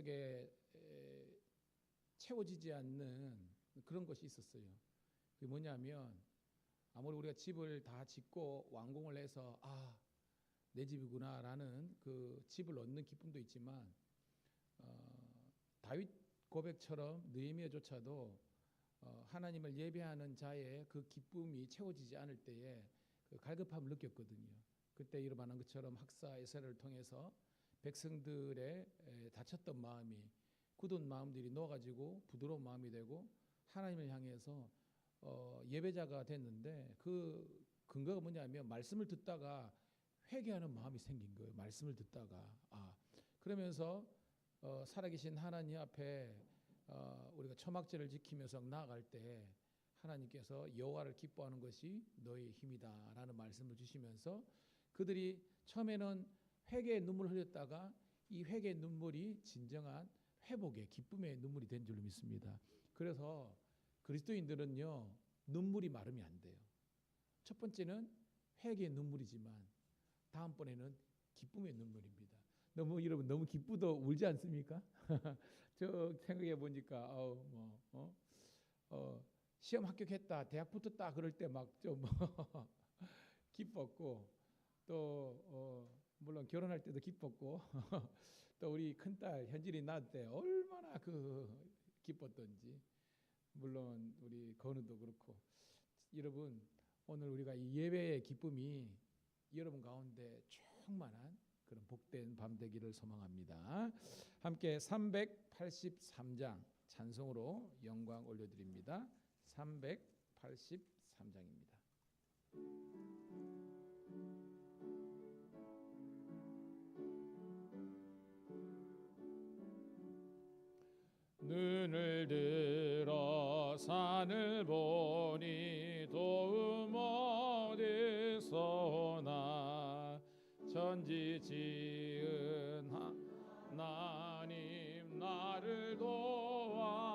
속에 채워지지 않는 그런 것이 있었어요. 그게 뭐냐면 아무리 우리가 집을 다 짓고 완공을 해서 내 집이구나라는 그 집을 얻는 기쁨도 있지만 다윗 고백처럼 느헤미야조차도 하나님을 예배하는 자의 그 기쁨이 채워지지 않을 때에 그 갈급함을 느꼈거든요. 그때 일어나는 것처럼 학사 에세를 통해서 백성들의 다쳤던 마음이 굳은 마음들이 녹아지고 부드러운 마음이 되고 하나님을 향해서 예배자가 됐는데 그 근거가 뭐냐면 말씀을 듣다가 회개하는 마음이 생긴 거예요. 말씀을 듣다가 그러면서 살아계신 하나님 앞에 우리가 초막절을 지키면서 나아갈 때 하나님께서 여호와를 기뻐하는 것이 너의 힘이다라는 말씀을 주시면서 그들이 처음에는 회개의 눈물을 흘렸다가 이 회개의 눈물이 진정한 회복의 기쁨의 눈물이 된 줄로 믿습니다. 그래서 그리스도인들은요 눈물이 마르면 안 돼요. 첫 번째는 회개의 눈물이지만 다음번에는 기쁨의 눈물입니다. 여러분 너무 기쁘도 울지 않습니까? 저 생각해 보니까 시험 합격했다, 대학 붙었다 그럴 때 막 좀 기뻤고 또 물론 결혼할 때도 기뻤고 또 우리 큰딸 현진이 낳을 때 얼마나 그 기뻤던지 물론 우리 건우도 그렇고 여러분 오늘 우리가 이 예배의 기쁨이 여러분 가운데 충만한 그런 복된 밤 되기를 소망합니다. 함께 383장 찬송으로 영광 올려드립니다. 383장입니다. 눈을 들어 산을 보니 도움 어디서 오나 천지 지은 하나님 나를 도와주시네.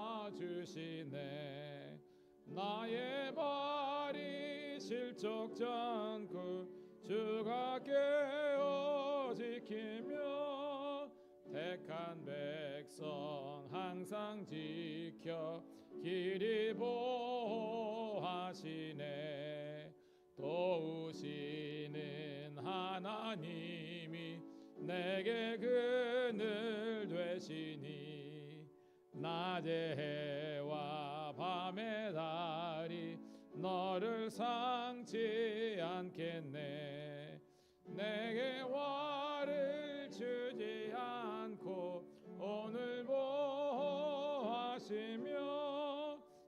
나의 발이 실족지 않고 주가 깨어 지키며 택한 백성 항상 지켜 길이 보호하시네. 도우시는 하나님이 내게 그늘 되시니 낮의 해와 밤의 달이 너를 상치 않겠네. 내게 화를 주지 않고 오늘 보호하시며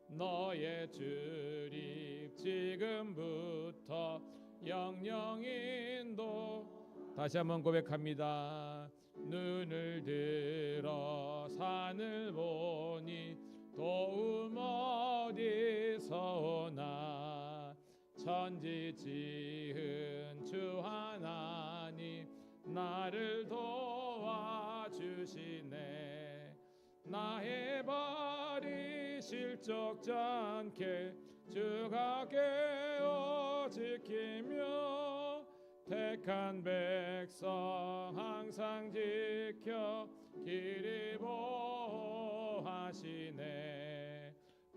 너의 출입 지금부터 영영 인도. 다시 한번 고백합니다. 눈을 들어 산을 보니 도움 어디서 오나 천지 지은 주 하나님 나를 도와주시네. 나의 발이 실족지 않게 주가 깨어 지키며 택한 백성 항상 지켜 길이 보호하시네.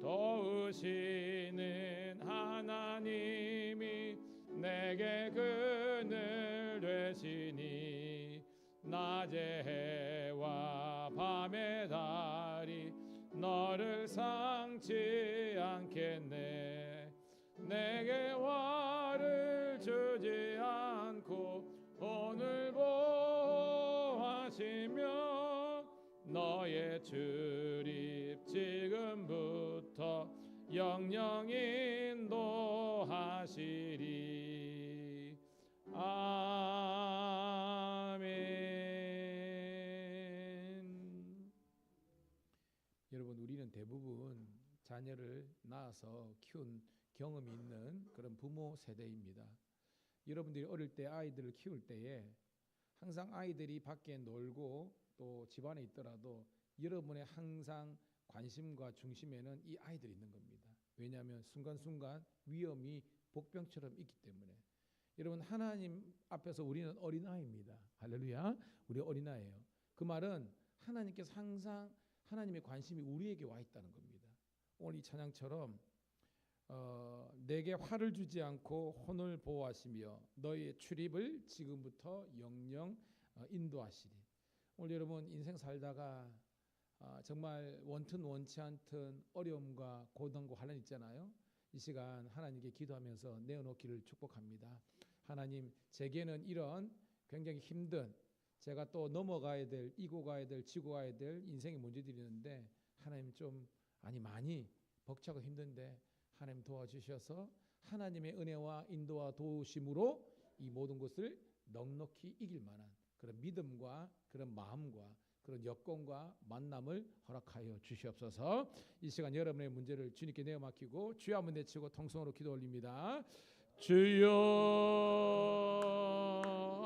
도우시는 하나님이 내게 그늘 되시니 낮의 해와 밤의 달이 너를 상치 않겠네. 내게 화를 주지 않고 오늘 보호하시며 너의 출입 지금부터 영영 인도하시리. 아멘. 여러분 우리는 대부분 자녀를 낳아서 키운 경험이 있는 그런 부모 세대입니다. 여러분들이 어릴 때 아이들을 키울 때에 항상 아이들이 밖에 놀고 또 집안에 있더라도 여러분의 항상 관심과 중심에는 이 아이들이 있는 겁니다. 왜냐하면 순간순간 위험이 복병처럼 있기 때문에. 여러분 하나님 앞에서 우리는 어린아이입니다. 할렐루야. 우리 어린아이예요. 그 말은 하나님께서 항상 하나님의 관심이 우리에게 와 있다는 겁니다. 오늘 이 찬양처럼 내게 화를 주지 않고 혼을 보호하시며 너희의 출입을 지금부터 영영 인도하시리. 오늘 여러분 인생 살다가 정말 원튼 원치 않든 어려움과 고통과 환난 있잖아요. 이 시간 하나님께 기도하면서 내어놓기를 축복합니다. 하나님, 제게는 이런 굉장히 힘든, 제가 또 넘어가야 될, 이고 가야 될, 지고 가야 될 인생의 문제들이 있는데 하나님 많이 벅차고 힘든데 하나님 도와주셔서 하나님의 은혜와 인도와 도우심으로 이 모든 것을 넉넉히 이길 만한 그런 믿음과 그런 마음과 그런 여건과 만남을 허락하여 주시옵소서. 이 시간 여러분의 문제를 주님께 내어 맡기고 주여 한번 내치고 통성으로 기도 올립니다. 주여,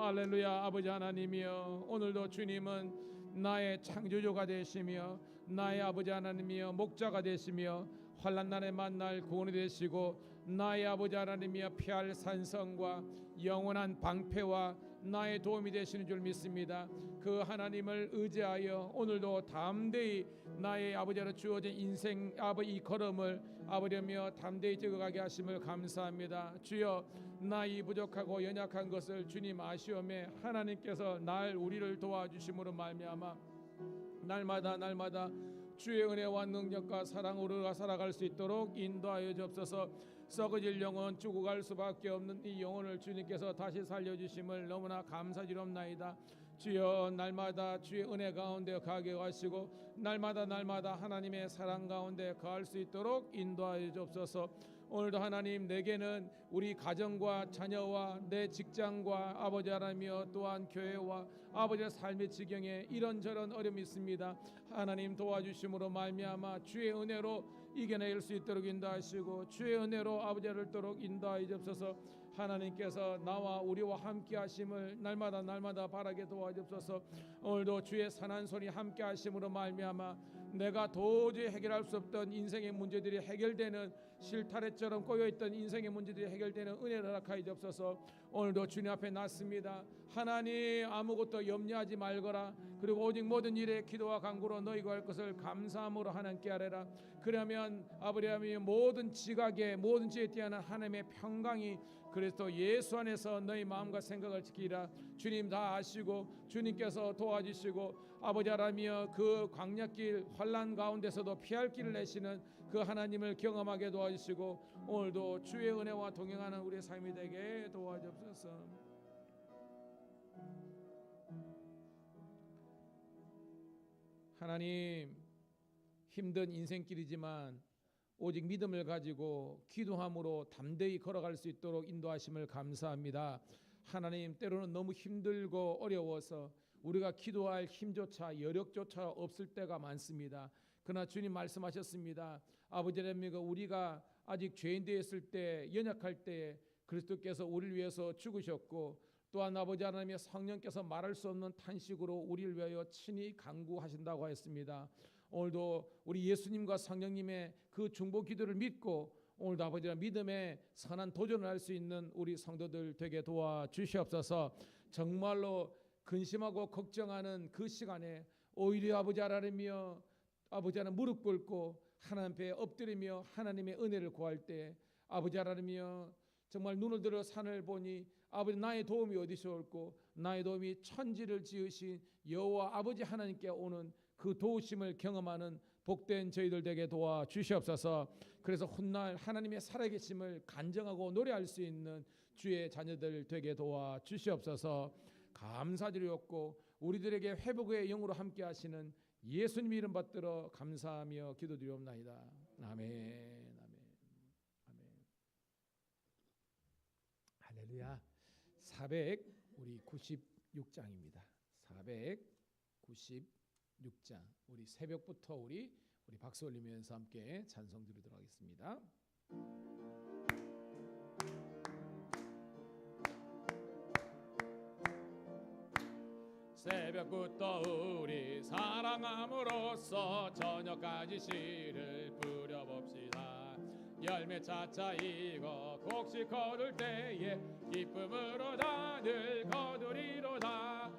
할렐루야. 아버지 하나님이여, 오늘도 주님은 나의 창조주가 되시며 나의 아버지 하나님이여 목자가 되시며 환난 날에 만날 구원이 되시고 나의 아버지 하나님이여 피할 산성과 영원한 방패와 나의 도움이 되시는 줄 믿습니다. 그 하나님을 의지하여 오늘도 담대히 나의 아버지로 주어진 인생 이 걸음을 아버지며 담대히 적어가게 하심을 감사합니다. 주여, 나이 부족하고 연약한 것을 주님 아시오매 하나님께서 우리를 도와주심으로 말미암아 날마다 주의 은혜와 능력과 사랑으로 살아갈 수 있도록 인도하여 주옵소서. 썩어질 영혼, 죽어갈 수밖에 없는 이 영혼을 주님께서 다시 살려주심을 너무나 감사드리옵나이다. 주여, 날마다 주의 은혜 가운데 가게 하시고 날마다 하나님의 사랑 가운데 거할 수 있도록 인도하여 주옵소서. 오늘도 하나님, 내게는 우리 가정과 자녀와 내 직장과 아버지 하나님이여 또한 교회와 아버지의 삶의 지경에 이런저런 어려움이 있습니다. 하나님 도와주심으로 말미암아 주의 은혜로 이겨낼 수 있도록 인도하시고 주의 은혜로 아버지를 있도록 인도하여 주옵소서. 하나님께서 나와 우리와 함께 하심을 날마다 바라게 도와주옵소서. 오늘도 주의 선한 손이 함께 하심으로 말미암아 내가 도저히 해결할 수 없던 인생의 문제들이 해결되는, 실타래처럼 꼬여있던 인생의 문제들이 해결되는 은혜를 허락하여 주옵소서. 오늘도 주님 앞에 났습니다. 하나님, 아무것도 염려하지 말거라. 그리고 오직 모든 일에 기도와 간구로 너희 구할 것을 감사함으로 하나님께 아뢰라. 그러면 아버지 하나님, 모든 지각에 모든 지에 뛰어난 하나님의 평강이 그리스도 예수 안에서 너희 마음과 생각을 지키라. 주님 다 아시고 주님께서 도와주시고 아버지 하나님이여 그 광야길 환난 가운데서도 피할 길을 내시는 그 하나님을 경험하게 도와주시고 오늘도 주의 은혜와 동행하는 우리의 삶이 되게 도와주옵소서. 하나님, 힘든 인생길이지만 오직 믿음을 가지고 기도함으로 담대히 걸어갈 수 있도록 인도하심을 감사합니다. 하나님, 때로는 너무 힘들고 어려워서 우리가 기도할 힘조차 여력조차 없을 때가 많습니다. 그러나 주님 말씀하셨습니다. 아버지 하나님, 우리가 아직 죄인 되었을 때, 연약할 때 그리스도께서 우리를 위해서 죽으셨고 또한 아버지 하나님의 성령께서 말할 수 없는 탄식으로 우리를 위하여 친히 간구하신다고 하였습니다. 오늘도 우리 예수님과 성령님의 그 중보 기도를 믿고 오늘도 아버지와 믿음의 선한 도전을 할 수 있는 우리 성도들 되게 도와주시옵소서. 정말로 근심하고 걱정하는 그 시간에 오히려 아버지 하나님이여 아버지 하나님 무릎 꿇고 하나님 앞에 엎드리며 하나님의 은혜를 구할 때 아버지 하나님이여 정말 눈을 들어 산을 보니 아버지 나의 도움이 어디서 올고 나의 도움이 천지를 지으신 여호와 아버지 하나님께 오는 그 도우심을 경험하는 복된 저희들 되게 도와주시옵소서. 그래서 훗날 하나님의 살아계심을 간증하고 노래할 수 있는 주의 자녀들 되게 도와주시옵소서. 감사드리옵고 우리들에게 회복의 영으로 함께 하시는 예수님 이름 받들어 감사하며 기도드리옵나이다. 아멘. 할렐루야. 496장입니다. 496장. 우리 새벽부터 우리 박수 올리면서 함께 찬송 드리도록 하겠습니다. 새벽부터 우리 사랑함으로써 저녁까지 시를 뿌려봅시다. 열매 차차 익어 곡식 거둘 때에 기쁨으로 다들 거두리로다.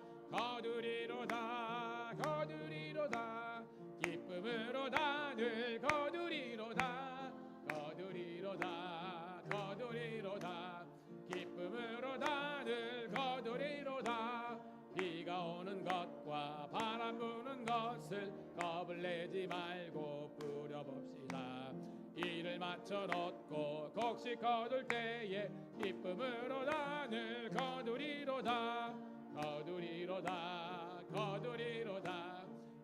거두리로다. 기쁨으로 단을 거두리로다. 거두리로다. 거두리로다. 기쁨으로 단을 거두리로다. 비가 오는 것과 바람 부는 것을 겁을 내지 말고 뿌려봅시다. 이를 맞춰 놓고 곡식 거둘 때에 기쁨으로 단을 거두리로다. 거두리로다. 거두리로다.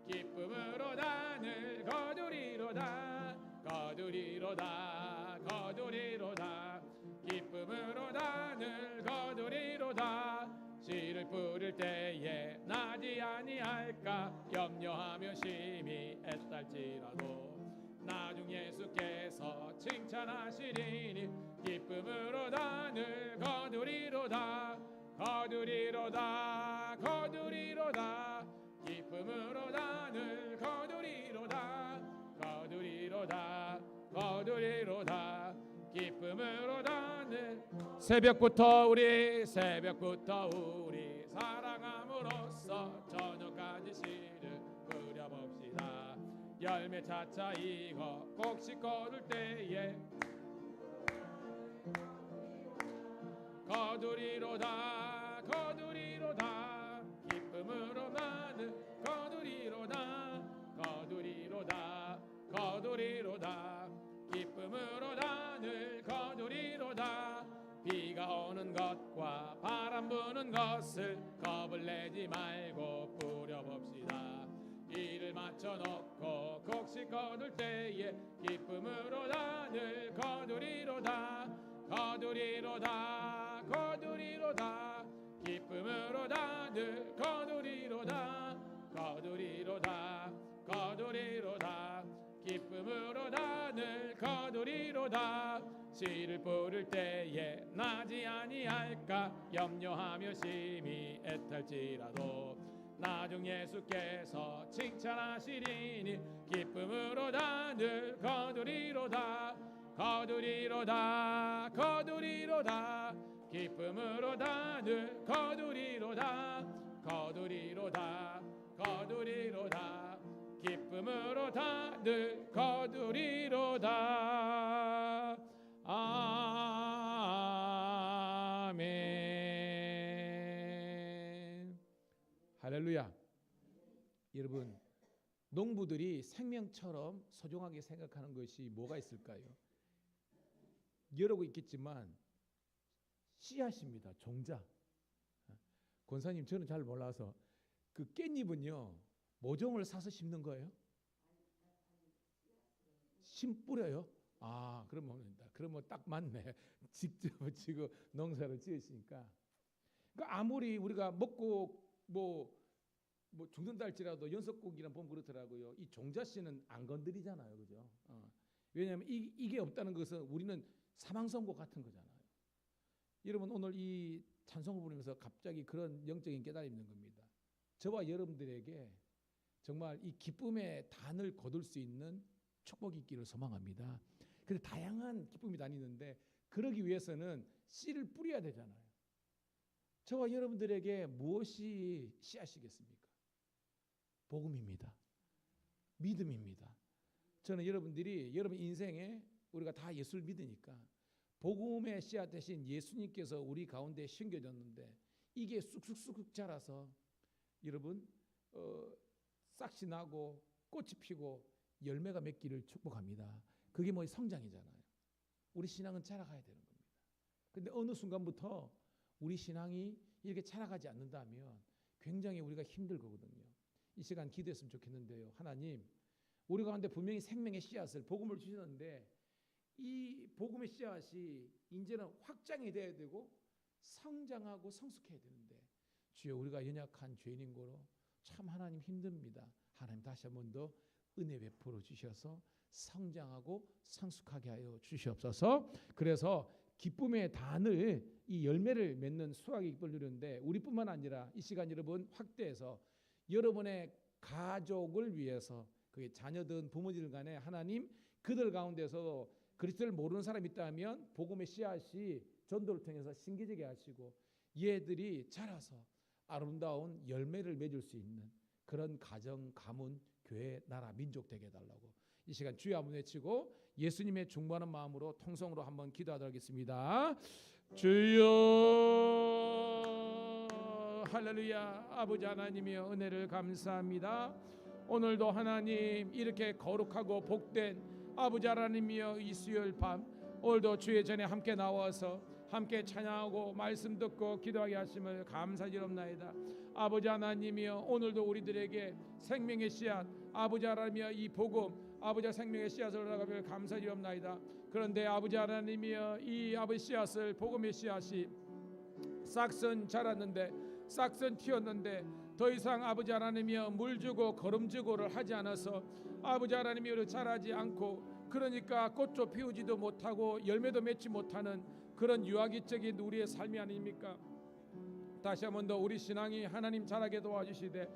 기쁨으로 단을 거두리로다. 거두리로다. 거두리로다. 기쁨으로 단을 거두리로다. 씨를 뿌릴 때에 나지 아니할까 염려하며 심히 애달지라도 나중 예수께서 칭찬하시리니 기쁨으로 단을 거두리로다. 거두리로다. 거두리로다. 기쁨으로 단을 거두리로다. 거두리로다. 거두리로다. 기쁨으로 단을 새벽부터 우리 사랑함으로써 저녁까지 씨를 뿌려봅시다. 열매 차차 익어 곡식 거둘 때에 거두리로다. 거두리로다. 기쁨으로 나는 거두리로다. 거두리로다. 거두리로다. 기쁨으로 나는 거두리로다. 비가 오는 것과 바람 부는 것을 겁을 내지 말고 뿌려봅시다. 이를 맞춰 놓고 곡식 거둘 때에 기쁨으로 단을 거두리로다. 거두리로다. 거두리로다. 기쁨으로 단을 거두리로다. 거두리로다. 거두리로다. 기쁨으로 단을 거두리로다. 씨를 뿌릴 때에 나지 아니할까 염려하며 심히 애탈지라도 나중 예수께서 칭찬하시리니 기쁨으로 단을 거두리로다. 거두리로다. 거두리로다. 기쁨으로 단을 거두리로다. 거두리로다. 거두리로다. 기쁨으로 단을 거두리로다. 아멘. 할렐루야. 여러분, 농부들이 생명처럼 소중하게 생각하는 것이 뭐가 있을까요? 여러 개 있겠지만 씨앗입니다. 종자. 권사님, 저는 잘 몰라서 그 깻잎은요 모종을 사서 심는 거예요? 심 뿌려요? 아, 그러면 딱 맞네. 직접 지금 농사를 지으시니까. 그러니까 아무리 우리가 먹고 뭐 죽는다 할지라도 연속고기랑 보면 그렇더라고요. 이 종자씨는 안 건드리잖아요, 그죠? 왜냐하면 이게 없다는 것은 우리는 사망 선고 같은 거잖아요. 여러분, 오늘 이 찬송을 부르면서 갑자기 그런 영적인 깨달음이 있는 겁니다. 저와 여러분들에게 정말 이 기쁨의 단을 거둘 수 있는 축복이 있기를 소망합니다. 그런데 다양한 기쁨이 다니는데 그러기 위해서는 씨를 뿌려야 되잖아요. 저와 여러분들에게 무엇이 씨앗이겠습니까? 복음입니다. 믿음입니다. 저는 여러분들이 여러분 인생에 우리가 다 예수를 믿으니까 복음의 씨앗 대신 예수님께서 우리 가운데 심겨졌는데 이게 쑥쑥쑥 자라서 여러분 싹이 나고 꽃이 피고 열매가 맺기를 축복합니다. 그게 뭐 성장이잖아요. 우리 신앙은 자라가야 되는 겁니다. 근데 어느 순간부터 우리 신앙이 이렇게 자라가지 않는다면 굉장히 우리가 힘들 거거든요. 이 시간 기도했으면 좋겠는데요. 하나님, 우리 가운데 분명히 생명의 씨앗을 복음을 주셨는데 이 복음의 씨앗이 이제는 확장이 돼야 되고 성장하고 성숙해야 되는데 주여, 우리가 연약한 죄인인 거로 참 하나님 힘듭니다. 하나님 다시 한 번 더 은혜 베풀어 주셔서 성장하고 성숙하게 하여 주시옵소서. 그래서 기쁨의 단을 이 열매를 맺는 수확의 기쁨을 누리는데 우리뿐만 아니라 이 시간 여러분 확대해서 여러분의 가족을 위해서 그게 자녀든 부모들 간에 하나님 그들 가운데서 그리스도를 모르는 사람이 있다면 복음의 씨앗이 전도를 통해서 신기지게 하시고 얘들이 자라서 아름다운 열매를 맺을 수 있는 그런 가정, 가문, 교회, 나라, 민족 되게 해달라고 이 시간 주여 한번 외치고 예수님의 중보하는 마음으로 통성으로 한번 기도하도록 하겠습니다. 주여 할렐루야. 아버지 하나님이여 은혜를 감사합니다. 오늘도 하나님 이렇게 거룩하고 복된 아버지 하나님이여 이 수요일 밤 오늘도 주의 전에 함께 나와서 함께 찬양하고 말씀 듣고 기도하게 하심을 감사드립니다. 아버지 하나님이여 오늘도 우리들에게 생명의 씨앗 아버지 하나님이여 이 복음 아버지 생명의 씨앗을 나가길 감사드립니다. 그런데 아버지 하나님이여 이 아버지 씨앗을 복음의 씨앗이 싹선 자랐는데 싹선 튀었는데 더 이상 아버지 하나님이여 물 주고 거름 주고를 하지 않아서 아버지 하나님이여 자라지 않고 그러니까 꽃도 피우지도 못하고 열매도 맺지 못하는 그런 유아기적인 우리의 삶이 아닙니까? 다시 한번 더 우리 신앙이 하나님 자라게 도와주시되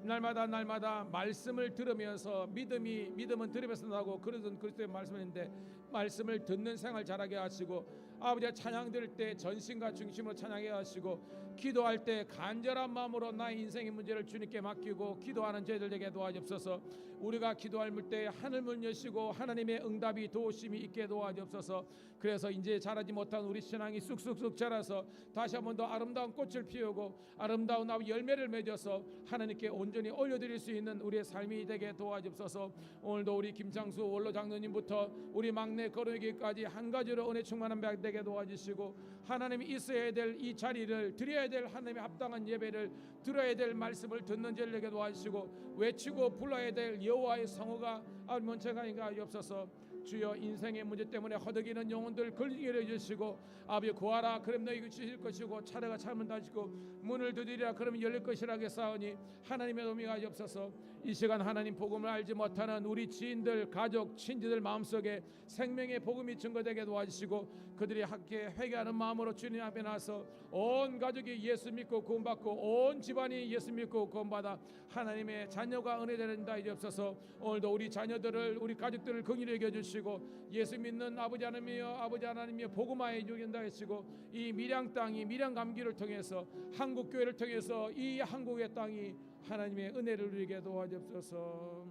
날마다 말씀을 들으면서 믿음은 들으면서 나고 그러던 그리스도의 말씀인데 말씀을 듣는 생활 잘하게 하시고 아버지 찬양 들을 때 전심과 중심으로 찬양해 하시고 기도할 때 간절한 마음으로 나의 인생의 문제를 주님께 맡기고 기도하는 저희들 되게 도와주옵소서. 우리가 기도할 때 하늘문 여시고 하나님의 응답이 도우심이 있게 도와주옵소서. 그래서 이제 자라지 못한 우리 신앙이 쑥쑥쑥 자라서 다시 한번 더 아름다운 꽃을 피우고 아름다운 열매를 맺어서 하나님께 온전히 올려드릴 수 있는 우리의 삶이 되게 도와주옵소서. 오늘도 우리 김창수 원로 장로님부터 우리 막내 거룩이까지 한 가지로 은혜 충만한 배 되게 도와주시고 하나님이 있어야 될 이 자리를 드려야 될 하나님의 합당한 예배를 들어야 될 말씀을 듣는 자를 되게 도와주시고 외치고 불러야 될 여호와의 성호가 먼저가인가 하옵소서. 주여 인생의 문제 때문에 허덕이는 영혼들 걸리게 해주시고 아버지 구하라 그럼 너희가 주실 것이고 차례가 차면 닫히고 문을 두드리라 그러면 열릴 것이라 하사오니 하나님의 도움이 하옵소서. 이 시간 하나님 복음을 알지 못하는 우리 지인들 가족 친지들 마음속에 생명의 복음이 증거되게 도와주시고 그들이 함께 회개하는 마음으로 주님 앞에 나서 온 가족이 예수 믿고 구원받고 온 집안이 예수 믿고 구원받아 하나님의 자녀가 은혜되는다 이옵소서. 오늘도 우리 자녀들을 우리 가족들을 긍휼히 여겨주시고 예수 믿는 아버지 하나님이여 복음화에 주긴다 하시고 이 밀양 땅이 밀양 감기를 통해서 한국 교회를 통해서 이 한국의 땅이 하나님의 은혜를 누리게 도와주옵소서.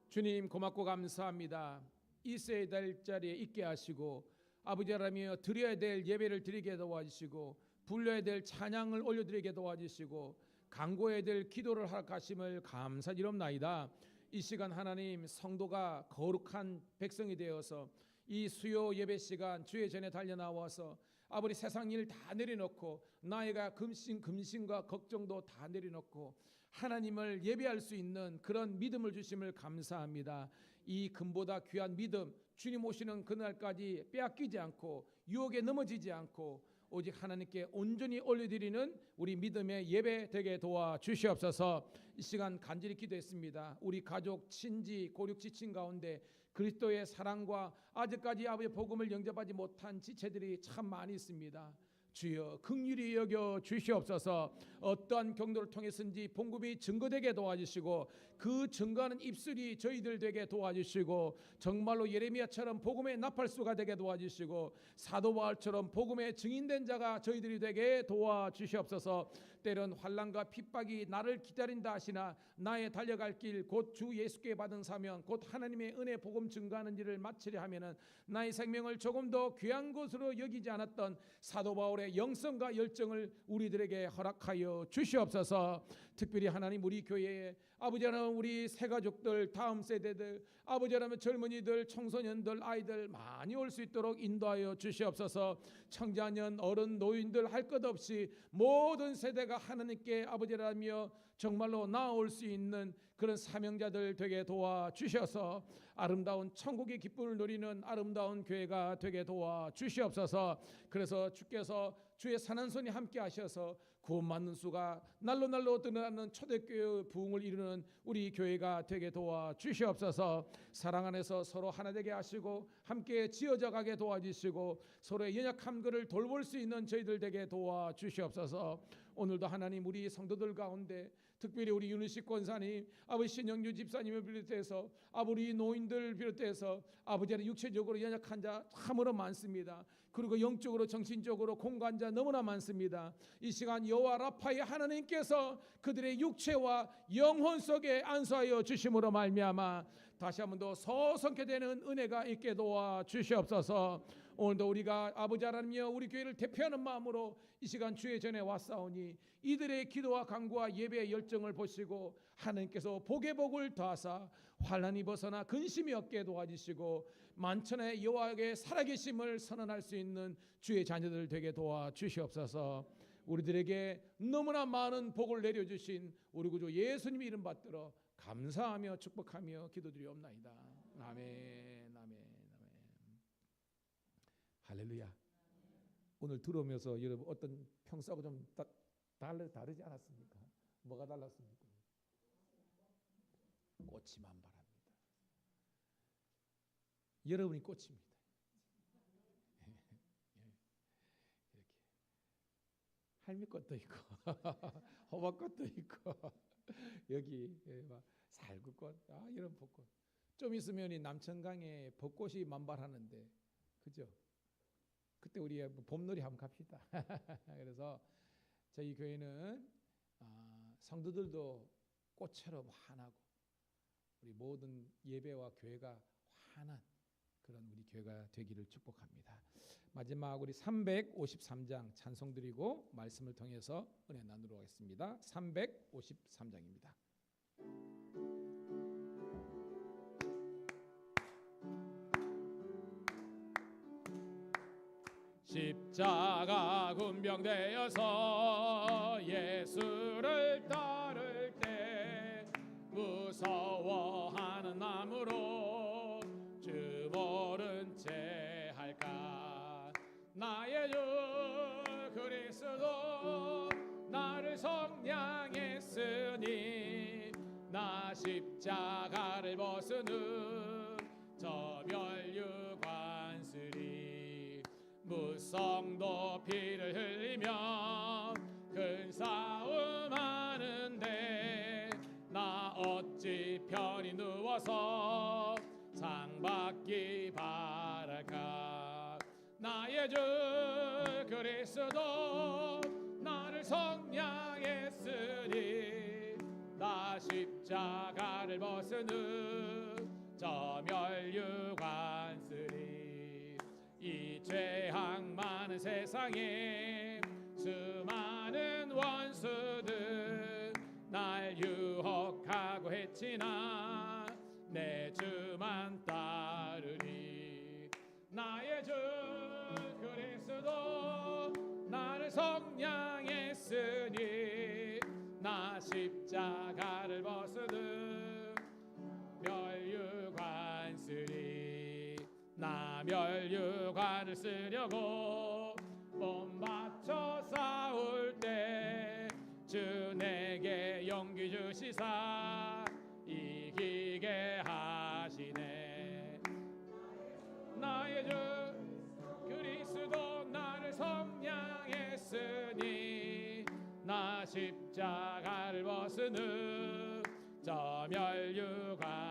주님 고맙고 감사합니다. 있어야 될 자리에 있게 하시고 아버지 하나님이여 드려야 될 예배를 드리게 도와주시고 불러야 될 찬양을 올려드리게 도와주시고 간구해야 될 기도를 허락하심을 감사드립니다. 이 시간 하나님 성도가 거룩한 백성이 되어서 이 수요 예배 시간 주의 전에 달려나와서 아버지 세상 일 다 내려놓고 나이가 근심과 걱정도 다 내려놓고 하나님을 예배할 수 있는 그런 믿음을 주심을 감사합니다. 이 금보다 귀한 믿음 주님 오시는 그날까지 빼앗기지 않고 유혹에 넘어지지 않고 오직 하나님께 온전히 올려드리는 우리 믿음의 예배 되게 도와주시옵소서. 이 시간 간절히 기도했습니다. 우리 가족 친지 고륙 지친 가운데 그리스도의 사랑과 아직까지 아버지의 복음을 영접하지 못한 지체들이 참 많이 있습니다. 주여 긍휼히 여겨 주시옵소서. 어떠한 경로를 통해서든지 복음이 증거되게 도와주시고 그 증거하는 입술이 저희들 되게 도와주시고 정말로 예레미야처럼 복음의 나팔수가 되게 도와주시고 사도 바울처럼 복음의 증인된 자가 저희들이 되게 도와주시옵소서. 때론 환난과 핍박이 나를 기다린다 하시나 나의 달려갈 길 곧 주 예수께 받은 사명 곧 하나님의 은혜 복음 증거하는 일을 마치려 하면은 나의 생명을 조금 더 귀한 것으로 여기지 않았던 사도 바울의 영성과 열정을 우리들에게 허락하여 주시옵소서. 특별히 하나님 우리 교회에 아버지 하나님 우리 새가족들 다음 세대들 아버지 하나님 젊은이들 청소년들 아이들 많이 올 수 있도록 인도하여 주시옵소서. 청자년 어른 노인들 할 것 없이 모든 세대가 하나님께 아버지 하나님이여 정말로 나아올 수 있는 그런 사명자들 되게 도와주셔서 아름다운 천국의 기쁨을 누리는 아름다운 교회가 되게 도와주시옵소서. 그래서 주께서 주의 산한 손이 함께 하셔서 구원받는 수가 날로 늘어나는 초대교회의 부흥을 이루는 우리 교회가 되게 도와주시옵소서. 사랑 안에서 서로 하나 되게 하시고 함께 지어져 가게 도와주시고 서로의 연약한 것을 돌볼 수 있는 저희들 되게 도와주시옵소서. 오늘도 하나님 우리 성도들 가운데 특별히 우리 윤희식 권사님 아버지 신영주 집사님을 비롯해서 아버지 노인들 비롯해서 아버지는 육체적으로 연약한 자 참으로 많습니다. 그리고 영적으로 정신적으로 공간자 너무나 많습니다. 이 시간 여호와 라파의 하나님께서 그들의 육체와 영혼 속에 안수하여 주심으로 말미암아 다시 한 번 더 서성케 되는 은혜가 있게 도와 주시옵소서. 오늘도 우리가 아버지 하나님이여 우리 교회를 대표하는 마음으로 이 시간 주의 전에 왔사오니 이들의 기도와 간구와 예배의 열정을 보시고 하나님께서 복의 복을 더하사 환난이 벗어나 근심이 없게 도와주시고 만천의 여호와의 살아계심을 선언할 수 있는 주의 자녀들 되게 도와주시옵소서. 우리들에게 너무나 많은 복을 내려주신 우리 구주 예수님 이름 받들어 감사하며 축복하며 기도드리옵나이다. 아멘, 아멘, 아멘. 할렐루야. 오늘 들어오면서 여러분 어떤 평소하고 좀 다르지 않았습니까? 뭐가 달랐습니까? 꽃이 만발합니다. 여러분이 꽃입니다. 이렇게 할미꽃도 있고 호박꽃도 있고 여기 막 살구꽃, 이런 벚꽃. 좀 있으면 이 남천강에 벚꽃이 만발하는데, 그죠? 그때 우리 봄놀이 한번 갑시다. 그래서 저희 교회는 성도들도 꽃처럼 환하고 우리 모든 예배와 교회가 환한 그런 우리 교회가 되기를 축복합니다. 마지막 우리 353장 찬송 드리고 말씀을 통해서 은혜 나누도록 하겠습니다. 353장입니다. 십자가 군병되어서 예수를 따를 때 무서워하는 마음으로 주 모른 채 할까. 나의 주 그리스도 나를 속량했으니 나 십자가를 벗은 후 저 멸류관쓰리 무성도 피를 흘리며 큰 싸움하는데 나 어찌 편히 누워서 상 받기 바랄까. 나의 주 그리스도 나를 속량했으니 나 십자가를 벗은 후 저 멸류관쓰리 이 죄악 많은 세상에 수많은 원수들 날 유혹하고 했지나 내 주만 따르리. 나의 주 그리스도 나를 속량했으니 나 십자가를 벗으듯 멸류관쓰리 나 멸류관을 쓰려고 몸 바쳐 싸울 때 주 내게 용기 주시사 이기게 하시네. 나의 주 그리스도 나를 속량했으니 나 십자가를 벗은 후 저 멸류관쓰리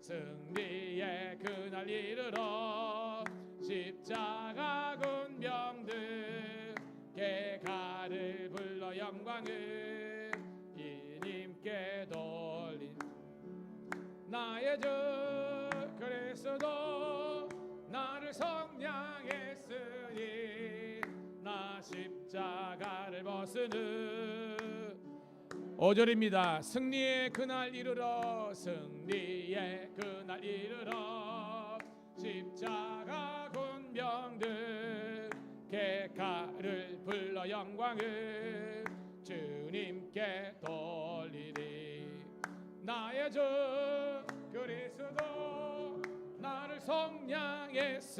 승리의 그날 이르러 십자가 군병들 개가를 불러 영광을 이님께 돌린. 나의 주 그리스도 나를 속량했으니 나 십자가를 벗은 후 5절입니다. 승리의 그날 이르러 승리의 그날 이르러 십자가 군병들 개가를 불러 영광을 주님께 돌리리. 나의 주 그리스도 나를 속량했으니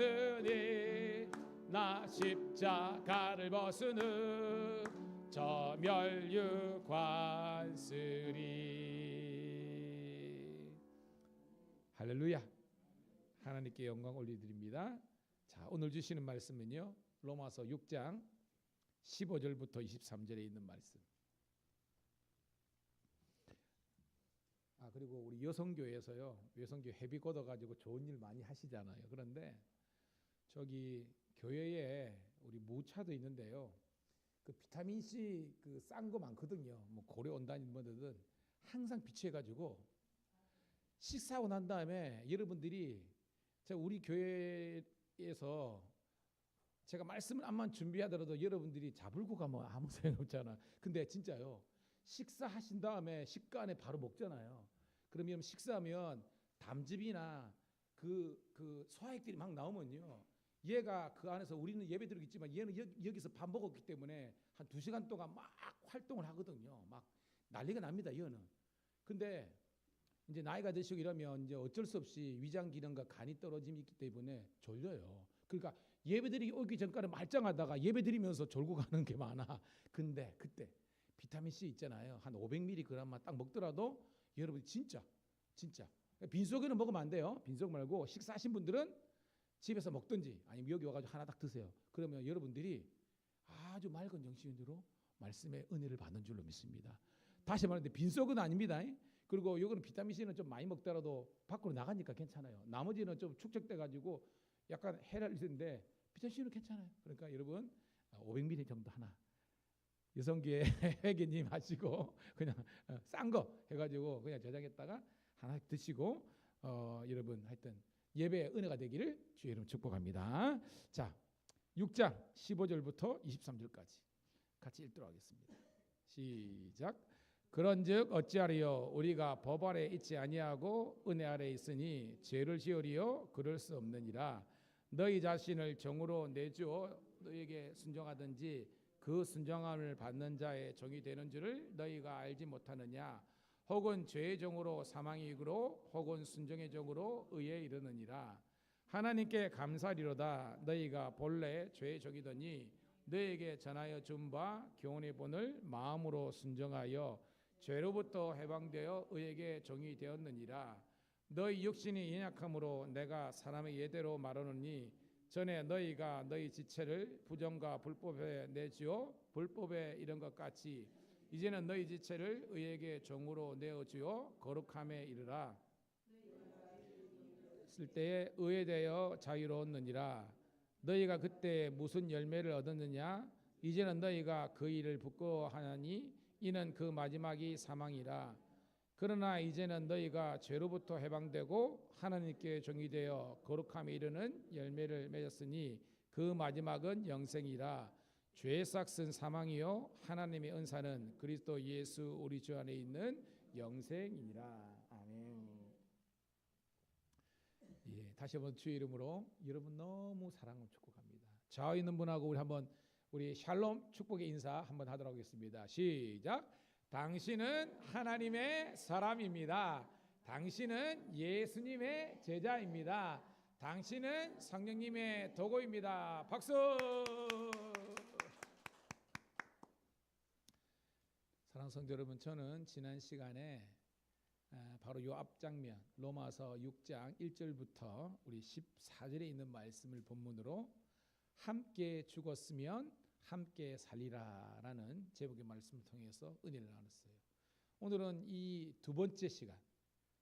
나 십자가를 벗은 후 저 멸류관쓰리. 할렐루야. 하나님께 영광 올려드립니다. 자, 오늘 주시는 말씀은요 로마서 6장 15절부터 23절에 있는 말씀. 그리고 우리 여성교회에서요 여성교 회비 걷어가지고 좋은 일 많이 하시잖아요. 그런데 저기 교회에 우리 무차도 있는데요. 그 비타민 C 그 싼 거 많거든요. 뭐 고려 온다니 뭐든 항상 비추해가지고 식사하고 난 다음에 여러분들이 제가 우리 교회에서 제가 말씀을 암만 준비하더라도 여러분들이 자불고 가면 아무 소용없잖아. 근데 진짜요. 식사하신 다음에 식간에 바로 먹잖아요. 그러면 식사하면 담즙이나 그 소화액들이 막 나오면요. 얘가 그 안에서 우리는 예배드리고 있지만 얘는 여기서 밥 먹었기 때문에 한 2시간 동안 막 활동을 하거든요. 막 난리가 납니다. 얘는. 근데 이제 나이가 드시고 이러면 이제 어쩔 수 없이 위장 기능과 간이 떨어짐이 있기 때문에 졸려요. 그러니까 예배드리기 오기 전까지 말짱하다가 예배드리면서 졸고 가는 게 많아. 근데 그때 비타민 C 있잖아요. 한 500mg만 딱 먹더라도 여러분 진짜 빈속에는 먹으면 안 돼요. 빈속 말고 식사하신 분들은 집에서 먹든지 아니면 여기 와가지고 하나 딱 드세요. 그러면 여러분들이 아주 맑은 정신으로 말씀의 은혜를 받는 줄로 믿습니다. 다시 말하는데 빈속은 아닙니다. 그리고 이거는 비타민 C는 좀 많이 먹더라도 밖으로 나가니까 괜찮아요. 나머지는 좀 축적돼 가지고 약간 해를 있는데 비타민 C는 괜찮아요. 그러니까 여러분 500ml 정도 하나 여성기에 회계님 하시고 그냥 싼 거 해가지고 그냥 저장했다가 하나 드시고 여러분 하여튼 예배의 은혜가 되기를 주의 이름 축복합니다. 자, 6장 15절부터 23절까지 같이 읽도록 하겠습니다. 시작. 그런즉 어찌하리요 우리가 법 아래 있지 아니하고 은혜 아래 있으니 죄를 지으리요 그럴 수 없느니라. 너희 자신을 종으로 내주어 너희에게 순종하든지 그 순종함을 받는 자의 종이 되는 줄을 너희가 알지 못하느냐. 혹은 죄의 종으로 사망에 이르고 혹은 순종의 종으로 의에 이르느니라. 하나님께 감사리로다. 너희가 본래 죄의 종이더니 너희에게 전하여 준 바 교훈의 본을 마음으로 순종하여 죄로부터 해방되어 의에게 종이 되었느니라. 너희 육신이 연약함으로 내가 사람의 예대로 말하노니 전에 너희가 너희 지체를 부정과 불법에 내지어 불법에 이른 것 같이 이제는 너희 지체를 의에게 종으로 내어주어 거룩함에 이르라. 쓸 때에 의에 대하여 자유로웠느니라. 너희가 그때 무슨 열매를 얻었느냐. 이제는 너희가 그 일을 부끄러워하나니 이는 그 마지막이 사망이라. 그러나 이제는 너희가 죄로부터 해방되고 하나님께 종이 되어 거룩함에 이르는 열매를 맺었으니 그 마지막은 영생이라. 죄의 싹은 사망이요 하나님의 은사는 그리스도 예수 우리 주 안에 있는 영생이니라. 아멘. 예, 다시 한번 주의 이름으로 여러분 너무 사랑을 축복합니다. 좌우 있는 분하고 우리 샬롬 축복의 인사 한번 하도록 하겠습니다. 시작. 당신은 하나님의 사람입니다. 당신은 예수님의 제자입니다. 당신은 성령님의 도구입니다. 박수. 사랑하는 성도 여러분, 저는 지난 시간에 바로 요 앞장면 로마서 6장 1절부터 우리 14절에 있는 말씀을 본문으로 함께 죽었으면 함께 살리라라는 제목의 말씀을 통해서 은혜를 나눴어요. 오늘은 이 두 번째 시간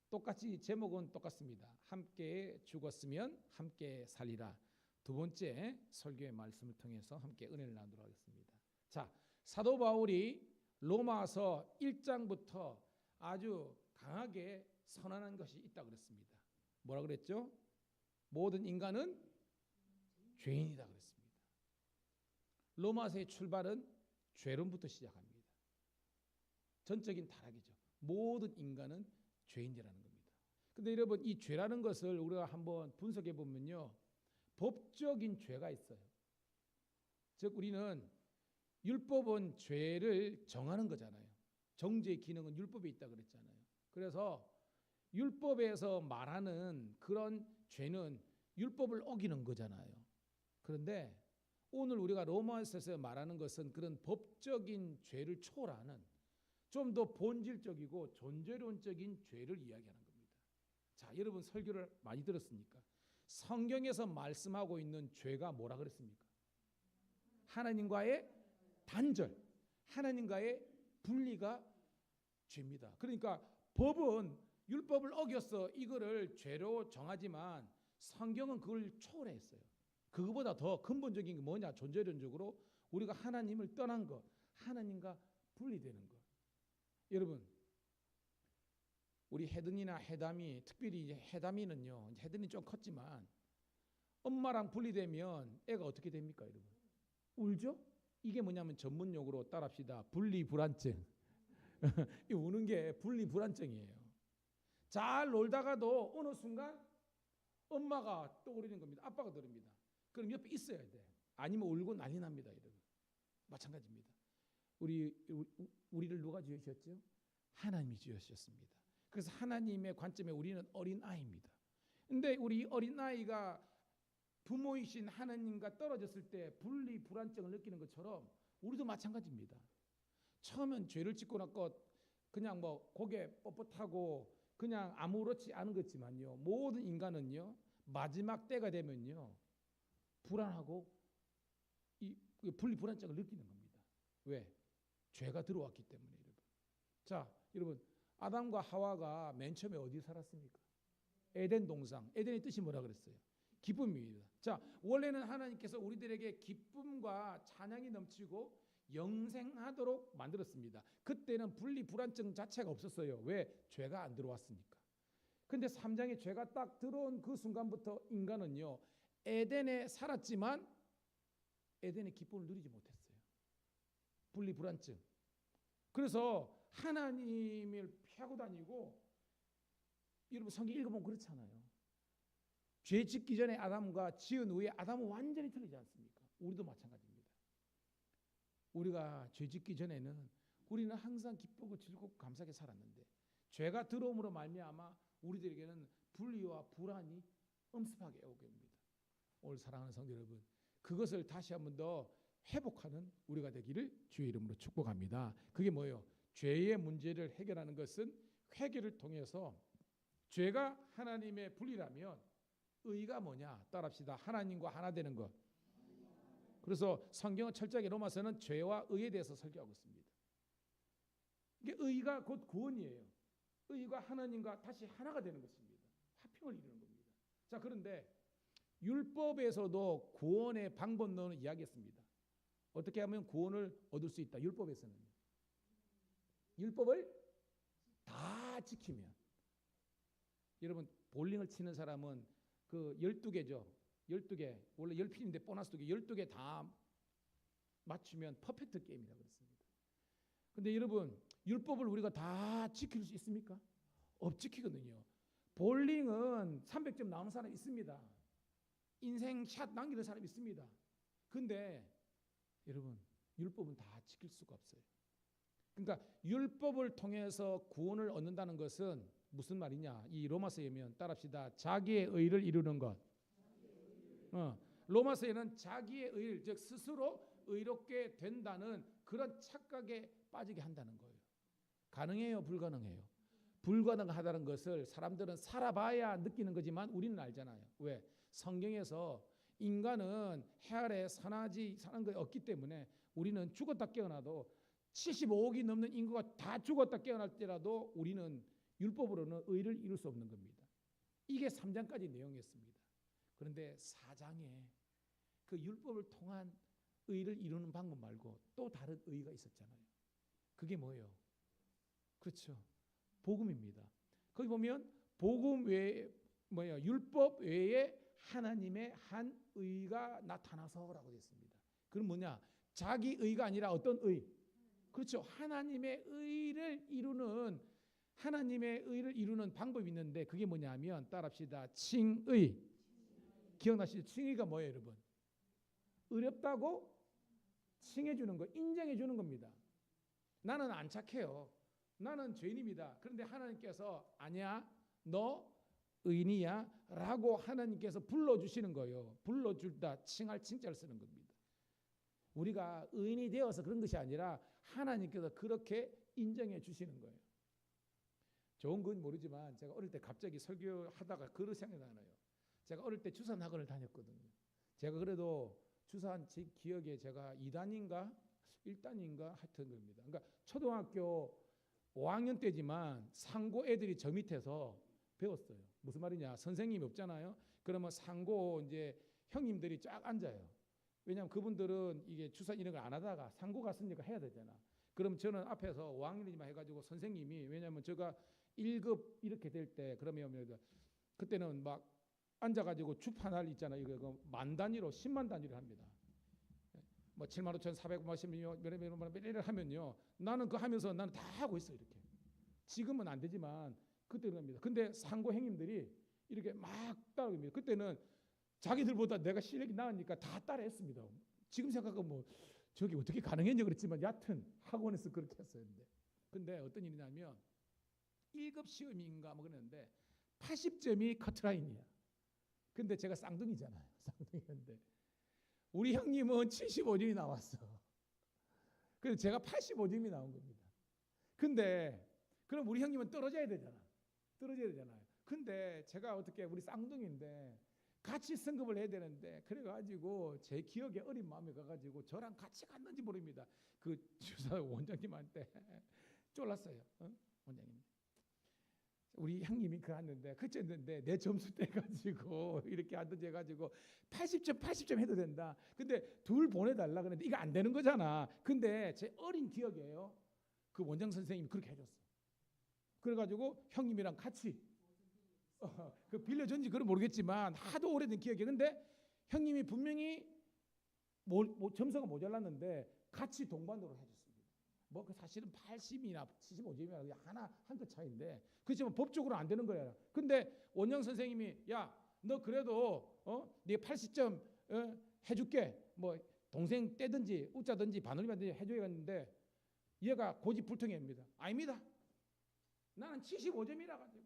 똑같이 제목은 똑같습니다. 함께 죽었으면 함께 살리라. 두 번째 설교의 말씀을 통해서 함께 은혜를 나누도록 하겠습니다. 자, 사도 바울이 로마서 1장부터 아주 강하게 선언한 것이 있다 그랬습니다. 뭐라 그랬죠? 모든 인간은 죄인이다 그랬습니다. 로마서의 출발은 죄론부터 시작합니다. 전적인 타락이죠. 모든 인간은 죄인이라는 겁니다. 근데 여러분 이 죄라는 것을 우리가 한번 분석해 보면요. 법적인 죄가 있어요. 즉 우리는 율법은 죄를 정하는 거잖아요. 정죄의 기능은 율법에 있다 그랬잖아요. 그래서 율법에서 말하는 그런 죄는 율법을 어기는 거잖아요. 그런데 오늘 우리가 로마서에서 말하는 것은 그런 법적인 죄를 초월하는 좀 더 본질적이고 존재론적인 죄를 이야기하는 겁니다. 자, 여러분 설교를 많이 들었습니까? 성경에서 말씀하고 있는 죄가 뭐라 그랬습니까? 하나님과의 단절, 하나님과의 분리가 죄입니다. 그러니까 법은 율법을 어겼어 이거를 죄로 정하지만 성경은 그걸 초월했어요. 그거보다 더 근본적인 게 뭐냐? 존재론적으로 우리가 하나님을 떠난 것, 하나님과 분리되는 것. 여러분, 우리 해든이나 해담이, 특별히 해담이는요, 해든이 좀 컸지만 엄마랑 분리되면 애가 어떻게 됩니까, 여러분? 울죠? 이게 뭐냐면 전문용어로 따라합시다. 분리불안증. 이 우는 게 분리불안증이에요. 잘 놀다가도 어느 순간 엄마가 떠오르는 겁니다. 아빠가 떠오릅니다. 그럼 옆에 있어야 돼. 아니면 울고 난리 납니다, 여러분. 마찬가지입니다. 우리를 누가 지으셨죠? 하나님이 지으셨습니다. 그래서 하나님의 관점에 우리는 어린 아이입니다. 근데 우리 어린 아이가 부모이신 하나님과 떨어졌을 때 분리 불안증을 느끼는 것처럼 우리도 마찬가지입니다. 처음엔 죄를 짓고 나서 그냥 뭐 고개 뻣뻣하고 그냥 아무렇지 않은 것지만요, 모든 인간은요 마지막 때가 되면요 불안하고 이 분리 불안증을 느끼는 겁니다. 왜? 죄가 들어왔기 때문에. 여러분. 자, 여러분, 아담과 하와가 맨 처음에 어디 살았습니까? 에덴 동산. 에덴의 뜻이 뭐라 그랬어요? 기쁨입니다. 자, 원래는 하나님께서 우리들에게 기쁨과 찬양이 넘치고 영생하도록 만들었습니다. 그때는 분리 불안증 자체가 없었어요. 왜? 죄가 안 들어왔으니까. 근데 3장에 죄가 딱 들어온 그 순간부터 인간은요 에덴에 살았지만 에덴의 기쁨을 누리지 못했어요. 분리 불안증. 그래서 하나님을 피하고 다니고, 여러분 성경 읽어보면 그렇잖아요. 죄 짓기 전에 아담과 지은 후에 아담은 완전히 틀리지 않습니까? 우리도 마찬가지입니다. 우리가 죄 짓기 전에는 우리는 항상 기쁘고 즐겁고 감사하게 살았는데 죄가 들어옴으로 말미암아 우리들에게는 분리와 불안이 엄습하게 오게 됩니다. 오늘 사랑하는 성도 여러분, 그것을 다시 한 번 더 회복하는 우리가 되기를 주의 이름으로 축복합니다. 그게 뭐예요? 죄의 문제를 해결하는 것은 회개를 통해서, 죄가 하나님의 분리라면 의가 뭐냐? 따라합시다. 하나님과 하나 되는 것. 그래서 성경은 철저하게 로마서는 죄와 의에 대해서 설교하고 있습니다. 이게 의가 곧 구원이에요. 의가 하나님과 다시 하나가 되는 것입니다. 화평을 이루는 겁니다. 자, 그런데 율법에서도 구원의 방법론을 이야기했습니다. 어떻게 하면 구원을 얻을 수 있다? 율법에서는 율법을 다 지키면. 여러분, 볼링을 치는 사람은 그 12개죠. 12개, 원래 10핀인데 보너스 2개, 12개 다 맞추면 퍼펙트 게임이라고 그랬습니다. 근데 여러분, 율법을 우리가 다 지킬 수 있습니까? 못 지키거든요. 볼링은 300점 나오는 사람이 있습니다. 인생 샷 남기는 사람이 있습니다. 근데 여러분, 율법은 다 지킬 수가 없어요. 그러니까 율법을 통해서 구원을 얻는다는 것은 무슨 말이냐? 이 로마서에면 따라합시다. 자기의 의를 이루는 것. 로마서에는 자기의 의, 즉 스스로 의롭게 된다는 그런 착각에 빠지게 한다는 거예요. 가능해요? 불가능해요? 불가능하다는 것을 사람들은 살아봐야 느끼는 거지만 우리는 알잖아요. 왜? 성경에서 인간은 해 아래 사는 거 없기 때문에 우리는 죽었다 깨어나도 75억이 넘는 인구가 다 죽었다 깨어날 때라도 우리는 율법으로는 의를 이룰 수 없는 겁니다. 이게 3장까지 내용이었습니다. 그런데 4장에 그 율법을 통한 의를 이루는 방법 말고 또 다른 의가 있었잖아요. 그게 뭐예요? 그렇죠. 복음입니다. 거기 보면 복음 외에 뭐예요? 율법 외에 하나님의 한 의가 나타나서라고 되어 있습니다. 그럼 뭐냐? 자기 의가 아니라 어떤 의? 그렇죠. 하나님의 의를 이루는 방법이 있는데 그게 뭐냐면 따라합시다. 칭의. 기억나시죠? 칭의가 뭐예요, 여러분? 어렵다고 칭해 주는 거, 인정해 주는 겁니다. 나는 안 착해요. 나는 죄인입니다. 그런데 하나님께서 아니야, 너 의인이야 라고 하나님께서 불러주시는 거예요. 불러줄다, 칭할 칭자를 쓰는 겁니다. 우리가 의인이 되어서 그런 것이 아니라 하나님께서 그렇게 인정해 주시는 거예요. 좋은 건 모르지만 제가 어릴 때 갑자기 설교하다가 그런 생각이 나요. 제가 어릴 때 주산학원을 다녔거든요. 제가 그래도 주산 제 기억에 제가 2단인가 1단인가 하여튼 겁니다. 그러니까 초등학교 5학년 때지만 상고 애들이 저 밑에서 배웠어요. 무슨 말이냐? 선생님이 없잖아요. 그러면 상고 이제 형님들이 쫙 앉아요. 왜냐하면 그분들은 이게 주사 이런 걸 안 하다가 상고 갔으니까 해야 되잖아. 그럼 저는 앞에서 5학년이지만 해가지고 선생님이, 왜냐하면 제가 1급 이렇게 될 때 그러면 그때는 막 앉아가지고 주판할 있잖아요. 이거 만 단위로 10만 단위를 합니다. 뭐 7만 5,400만 하면요, 나는 그거 하면서 나는 다 하고 있어 이렇게. 지금은 안 되지만 그때는 합니다. 근데 상고 형님들이 이렇게 막 따라옵니다. 그때는 자기들보다 내가 실력이 나으니까 다 따라했습니다. 지금 생각하면 뭐 저게 어떻게 가능했냐 그랬지만 여하튼 학원에서 그렇게 했었는데, 근데 어떤 일이냐면 1급 시험인가 뭐 그랬는데 80점이 커트라인이야. 근데 제가 쌍둥이잖아요. 쌍둥이인데 우리 형님은 75점이 나왔어. 그래서 제가 85점이 나온 겁니다. 근데 그럼 우리 형님은 떨어져야 되잖아. 떨어져야 되잖아요. 근데 제가 어떻게, 우리 쌍둥이인데 같이 승급을 해야 되는데, 그래가지고 제 기억에 어린 마음에 가가지고 저랑 같이 갔는지 모릅니다. 그 주사 원장님한테 쫄랐어요. 원장님, 우리 형님이 갔는데 그쳤는데 내 점수 떼가지고 이렇게 하든지 해가지고 80점 해도 된다. 근데 둘 보내달라 그랬는데 이거 안 되는 거잖아. 근데 제 어린 기억이에요. 그 원장 선생님이 그렇게 해줬어. 그래가지고 형님이랑 같이 그 빌려준지 그건 모르겠지만 하도 오래된 기억이에요. 근데 형님이 분명히 점수가 모자랐는데 같이 동반으로 해줬습니다. 뭐 그 사실은 80이나 75점이나 하나 한 끗 차이인데, 그렇지만 법적으로 안 되는 거예요. 근데 원장 선생님이 야, 너 그래도 네 80점 해줄게. 뭐 동생 떼든지 웃자든지 반올림하든지 해줘야겠는데, 얘가 고집불통입니다. 아닙니다. 나는 75점이라 가지고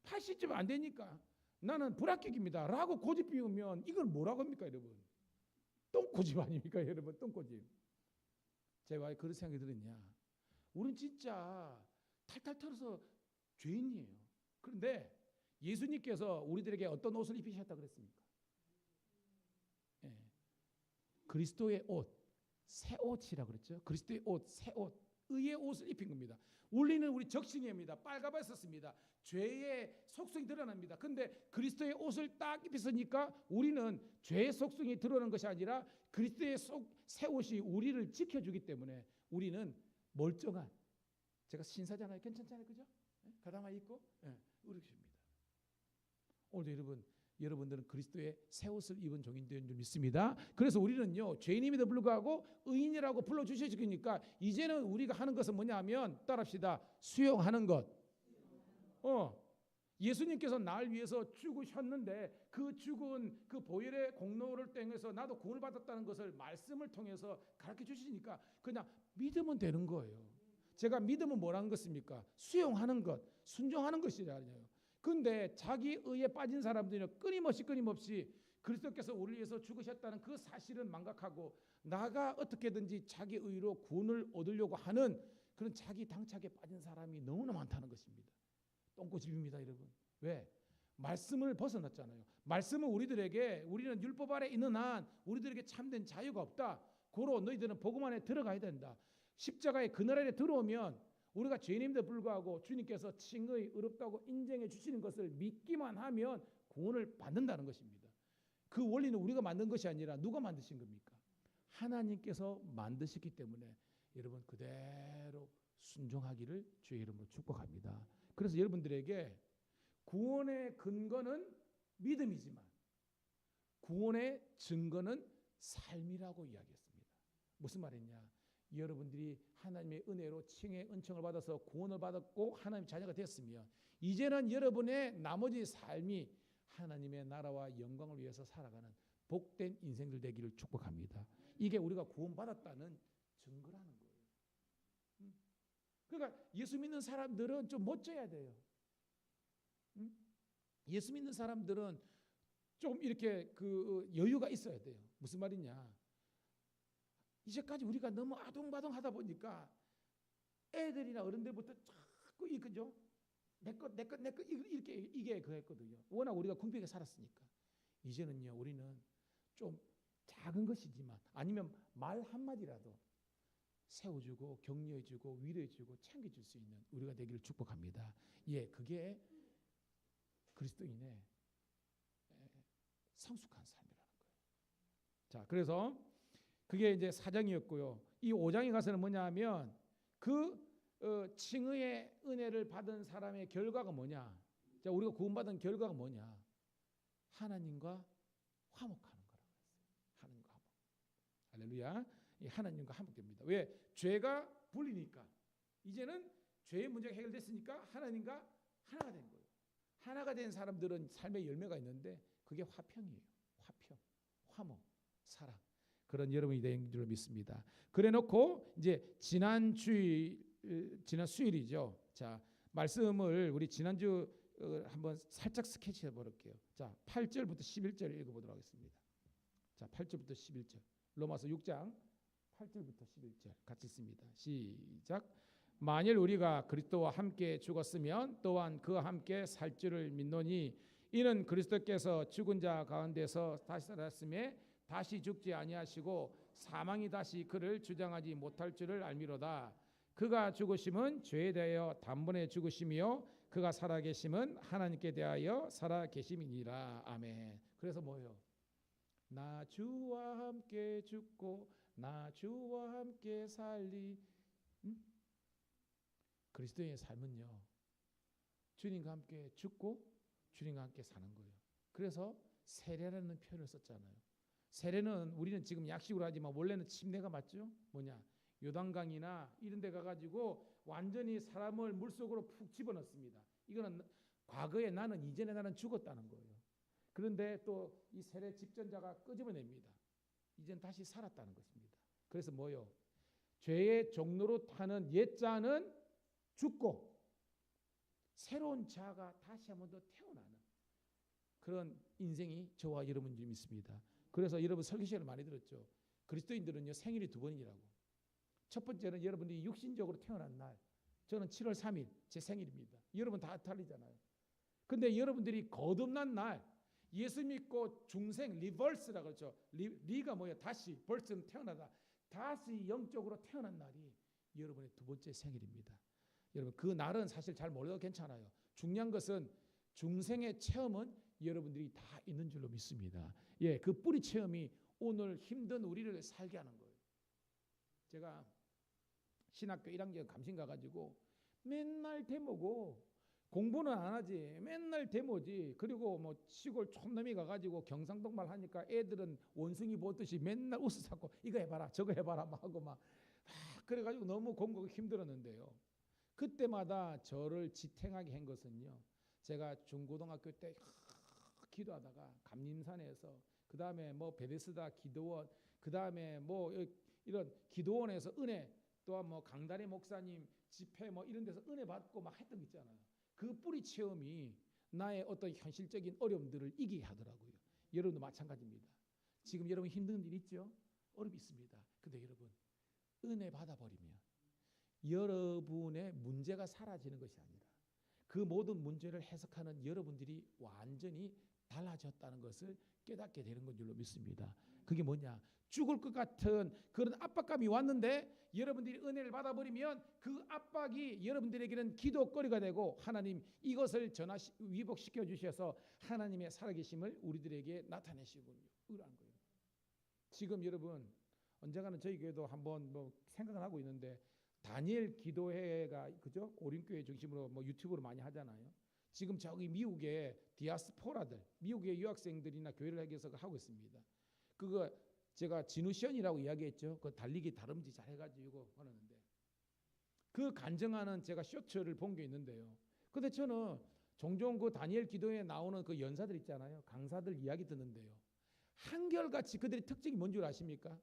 80점 안 되니까 나는 불합격입니다 라고 고집 피우면 이걸 뭐라고 합니까 여러분? 똥고집 아닙니까 여러분? 똥고집. 제가 왜 그런 생각이 들었냐, 우린 진짜 탈탈 털어서 죄인이에요. 그런데 예수님께서 우리들에게 어떤 옷을 입히셨다 그랬습니까? 예. 그리스도의 옷, 새 옷이라 그랬죠. 그리스도의 옷, 새 옷, 의의 옷을 입힌 겁니다. 원리는 우리 적신입니다. 빨가발 썼습니다. 죄의 속성이 드러납니다. 근데 그리스도의 옷을 딱 입혔으니까 우리는 죄의 속성이 드러나는 것이 아니라 그리스도의 새 옷이 우리를 지켜주기 때문에 우리는 멀쩡한, 제가 신사잖아요. 괜찮잖아요. 그죠? 가다마 입고 의롭습니다. 오늘도 여러분들은 그리스도의 새 옷을 입은 종이 된 줄 믿습니다. 그래서 우리는요, 죄인임에도 불구하고 의인이라고 불러주셔지니까 이제는 우리가 하는 것은 뭐냐면, 따라합시다. 수용하는 것. 예수님께서 날 위해서 죽으셨는데 그 죽은 그 보혈의 공로를 통해서 나도 구원을 받았다는 것을 말씀을 통해서 가르쳐 주시니까 그냥 믿으면 되는 거예요. 제가 믿으면 뭐라는 것입니까? 수용하는 것, 순종하는 것이잖아요. 근데 자기 의에 빠진 사람들은 끊임없이 그리스도께서 우리를 위해서 죽으셨다는 그 사실은 망각하고 나가 어떻게든지 자기 의로 구원을 얻으려고 하는 그런 자기 당착에 빠진 사람이 너무나 많다는 것입니다. 똥꼬집입니다 여러분. 왜? 말씀을 벗어났잖아요. 말씀은 우리들에게, 우리는 율법 아래 있는 한 우리들에게 참된 자유가 없다. 고로 너희들은 복음 안에 들어가야 된다. 십자가의 그늘 아래 들어오면 우리가 죄인임에도 불구하고 주님께서 칭의 의롭다고 인정해 주시는 것을 믿기만 하면 구원을 받는다는 것입니다. 그 원리는 우리가 만든 것이 아니라 누가 만드신 겁니까? 하나님께서 만드셨기 때문에 여러분 그대로 순종하기를 주의 이름으로 축복합니다. 그래서 여러분들에게 구원의 근거는 믿음이지만 구원의 증거는 삶이라고 이야기했습니다. 무슨 말이냐? 여러분들이 하나님의 은혜로 칭의 은총을 받아서 구원을 받았고 하나님의 자녀가 됐으면 이제는 여러분의 나머지 삶이 하나님의 나라와 영광을 위해서 살아가는 복된 인생들 되기를 축복합니다. 이게 우리가 구원받았다는 증거라는 거예요. 그러니까 예수 믿는 사람들은 좀 멋져야 돼요. 예수 믿는 사람들은 좀 이렇게 그 여유가 있어야 돼요. 무슨 말이냐? 이제까지 우리가 너무 아동바동 하다 보니까 애들이나 어른들부터 자꾸 그죠? 내 것 이렇게 이게 그랬거든요. 워낙 우리가 궁핍하게 살았으니까. 이제는요, 우리는 좀 작은 것이지만 아니면 말 한마디라도 세워주고 격려해주고 위로해주고 챙겨줄 수 있는 우리가 되기를 축복합니다. 예, 그게 그리스도인의 성숙한 삶이라는 거예요. 자, 그래서 그게 이제 4장이었고요. 이 5장에 가서는 뭐냐 하면 그 칭의의 은혜를 받은 사람의 결과가 뭐냐? 자, 우리가 구원받은 결과가 뭐냐? 하나님과 화목하는 거라고 했어요. 하나님과 화목. 할렐루야. 이 하나님과 화목됩니다. 왜? 죄가 불리니까. 이제는 죄의 문제가 해결됐으니까 하나님과 하나가 된 거예요. 하나가 된 사람들은 삶의 열매가 있는데 그게 화평이에요. 화평, 화목, 사랑. 그런 여러분이 된 줄 믿습니다. 그래놓고 이제 지난 수요일이죠. 자, 말씀을 우리 지난주 한번 살짝 스케치해 볼게요. 자, 8절부터 11절 읽어보도록 하겠습니다. 자, 8절부터 11절. 로마서 6장 8절부터 11절 같이 읽습니다. 시작. 만일 우리가 그리스도와 함께 죽었으면 또한 그와 함께 살 줄을 믿노니 이는 그리스도께서 죽은 자 가운데서 다시 살았음에 다시 죽지 아니하시고 사망이 다시 그를 주장하지 못할 줄을 알미로다. 그가 죽으심은 죄에 대하여 단번에 죽으심이요 그가 살아계심은 하나님께 대하여 살아계심이니라. 아멘. 그래서 뭐예요? 나 주와 함께 죽고 나 주와 함께 살리. 그리스도의 삶은요, 주님과 함께 죽고 주님과 함께 사는 거예요. 그래서 세례라는 표현을 썼잖아요. 세례는 우리는 지금 약식으로 하지만 원래는 침례가 맞죠? 뭐냐? 요단강이나 이런 데 가가지고 완전히 사람을 물속으로 푹 집어넣습니다. 이거는 과거에 나는, 이전에 나는 죽었다는 거예요. 그런데 또 이 세례 집전자가 끄집어냅니다. 이젠 다시 살았다는 것입니다. 그래서 뭐요? 죄의 종로로 타는 옛자는 죽고 새로운 자가 다시 한 번 더 태어나는 그런 인생이 저와 여러분 줄 믿습니다. 그래서 여러분 설교 시간을 많이 들었죠. 그리스도인들은요 생일이 2번이라고. 첫 번째는 여러분들이 육신적으로 태어난 날. 저는 7월 3일 제 생일입니다. 여러분 다 틀리잖아요. 근데 여러분들이 거듭난 날, 예수 믿고 중생 리버스라고 그러죠. 리가 뭐예요? 다시, 벌스는 태어나다. 다시 영적으로 태어난 날이 여러분의 2번째 생일입니다. 여러분 그 날은 사실 잘 몰라도 괜찮아요. 중요한 것은 중생의 체험은 여러분들이 다 있는 줄로 믿습니다. 예, 그 뿌리 체험이 오늘 힘든 우리를 살게 하는 거예요. 제가 신학교 1학년 감신 가가지고 맨날 데모고 공부는 안 하지, 맨날 데모지. 그리고 뭐 시골 촌놈이 가가지고 경상도말 하니까 애들은 원숭이 보듯이 맨날 웃어갖고 이거 해봐라 저거 해봐라 막 하고 막 그래가지고 너무 공부가 힘들었는데요. 그때마다 저를 지탱하게 한 것은요, 제가 중고등학교 때 기도하다가 감림산에서, 그 다음에 뭐 베데스다 기도원, 그 다음에 뭐 이런 기도원에서 은혜, 또한 뭐 강다리 목사님 집회 뭐 이런 데서 은혜 받고 막 했던 거 있잖아요. 그 뿌리 체험이 나의 어떤 현실적인 어려움들을 이기게 하더라고요. 여러분도 마찬가지입니다. 지금 여러분 힘든 일 있죠? 어려움이 있습니다. 근데 여러분 은혜 받아버리면 여러분의 문제가 사라지는 것이 아니라 그 모든 문제를 해석하는 여러분들이 완전히 달라졌다는 것을 깨닫게 되는 건 줄로 믿습니다. 그게 뭐냐? 죽을 것 같은 그런 압박감이 왔는데 여러분들이 은혜를 받아버리면 그 압박이 여러분들에게는 기도거리가 되고 하나님 이것을 위복시켜 주셔서 하나님의 살아계심을 우리들에게 나타내시군요. 그런 거예요. 지금 여러분 언젠가는 저희 교회도 한번 뭐 생각을 하고 있는데 다니엘 기도회가 그죠? 오림교회 중심으로 뭐 유튜브로 많이 하잖아요. 지금 저기 미국의 디아스포라들, 미국의 유학생들이나 교회를 하고 있습니다. 그거 제가 진우션이라고 이야기했죠. 그 달리기 다름질 잘 해가지고 하는데 그 간증하는 제가 쇼츠를 본 게 있는데요. 근데 저는 종종 그 다니엘 기도회에 나오는 그 연사들 있잖아요. 강사들 이야기 듣는데요. 한결같이 그들의 특징이 뭔 줄 아십니까?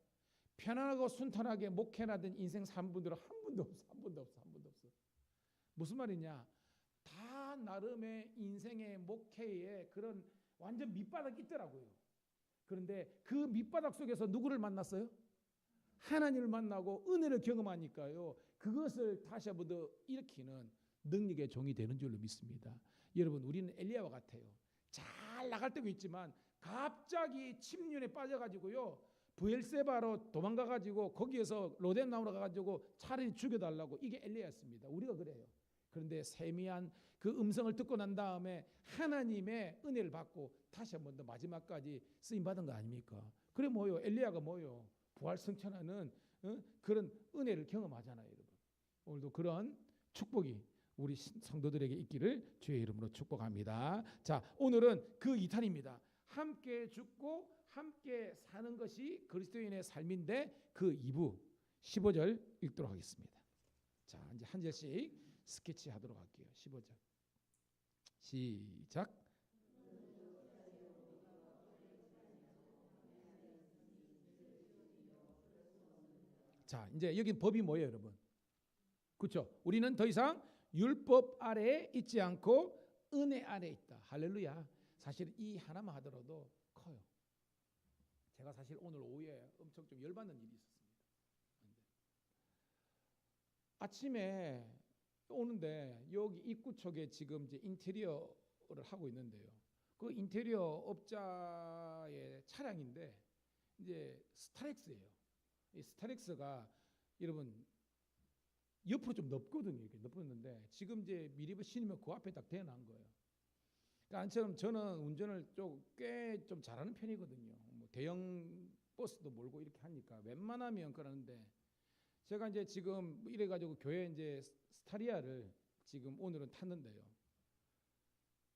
편안하고 순탄하게 목회하던 인생 산 분들은 한 분도 없어. 무슨 말이냐? 다 나름의 인생의 목회에 그런 완전 밑바닥이 있더라고요. 그런데 그 밑바닥 속에서 누구를 만났어요? 하나님을 만나고 은혜를 경험하니까요. 그것을 다시 한번 더 일으키는 능력의 종이 되는 줄로 믿습니다. 여러분 우리는 엘리야와 같아요. 잘 나갈 때도 있지만 갑자기 침륜에 빠져가지고요. 브엘세바로 도망가가지고 거기에서 로뎀 나무로 가가지고 차라리 죽여달라고, 이게 엘리야였습니다. 우리가 그래요. 그런데 세미한 그 음성을 듣고 난 다음에 하나님의 은혜를 받고 다시 한 번 더 마지막까지 쓰임 받은 거 아닙니까? 그래 뭐요? 엘리야가 뭐요? 부활 승천하는 그런 은혜를 경험하잖아요, 여러분. 오늘도 그런 축복이 우리 성도들에게 있기를 주의 이름으로 축복합니다. 자, 오늘은 그 2탄입니다. 함께 죽고 함께 사는 것이 그리스도인의 삶인데 그 2부 15절 읽도록 하겠습니다. 자, 이제 한 절씩 스케치하도록 할게요. 15절 시작. 자, 이제 여기 법이 뭐예요, 여러분? 그렇죠? 우리는 더 이상 율법 아래에 있지 않고 은혜 아래에 있다. 할렐루야. 사실 이 하나만 하더라도 커요. 제가 사실 오늘 오후에 엄청 좀 열받는 일이 있었습니다. 아침에 오는데 여기 입구 쪽에 지금 이제 인테리어를 하고 있는데요. 그 인테리어 업자의 차량인데 이제 스타렉스예요. 이 스타렉스가 여러분 옆으로 좀 넓거든요. 이렇게 넓었는데 지금 이제 미리부 신으면 그 앞에 딱 대놓은 거예요. 그러니까 저는 운전을 꽤 좀 잘하는 편이거든요. 뭐 대형 버스도 몰고 이렇게 하니까 웬만하면 그러는데 제가 이제 지금 이래가지고 교회 이제 스타리아를 지금 오늘은 탔는데요.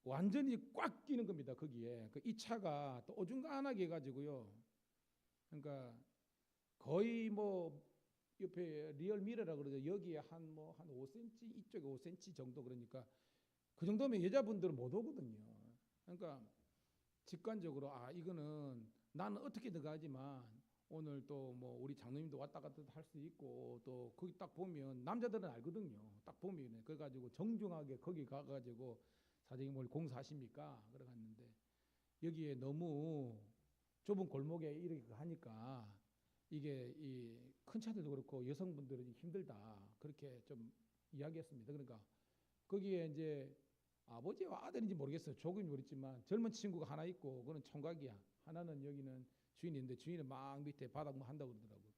완전히 꽉 끼는 겁니다. 거기에 이 차가 또 어중간하게 해가지고요. 그러니까 거의 뭐 옆에 리얼 미러라 그러죠. 여기에 한 5cm, 이쪽에 5cm 정도. 그러니까 그 정도면 여자분들은 못 오거든요. 그러니까 직관적으로 이거는 나는 어떻게든 가지만 오늘 또 뭐 우리 장로님도 왔다 갔다 할 수 있고 또 거기 딱 보면 남자들은 알거든요. 딱 보면 그래가지고 정중하게 거기 가가지고 사장님 오늘 공사하십니까? 그래 갔는데 여기에 너무 좁은 골목에 이렇게 하니까 이게 이 큰 차들도 그렇고 여성분들은 힘들다 그렇게 좀 이야기했습니다. 그러니까 거기에 이제 아버지와 아들인지 모르겠어요. 조금이 모르겠지만 젊은 친구가 하나 있고 그는 총각이야. 하나는 여기는 주인인데 주인은 막 밑에 바닥 뭐 한다고 그러더라고요.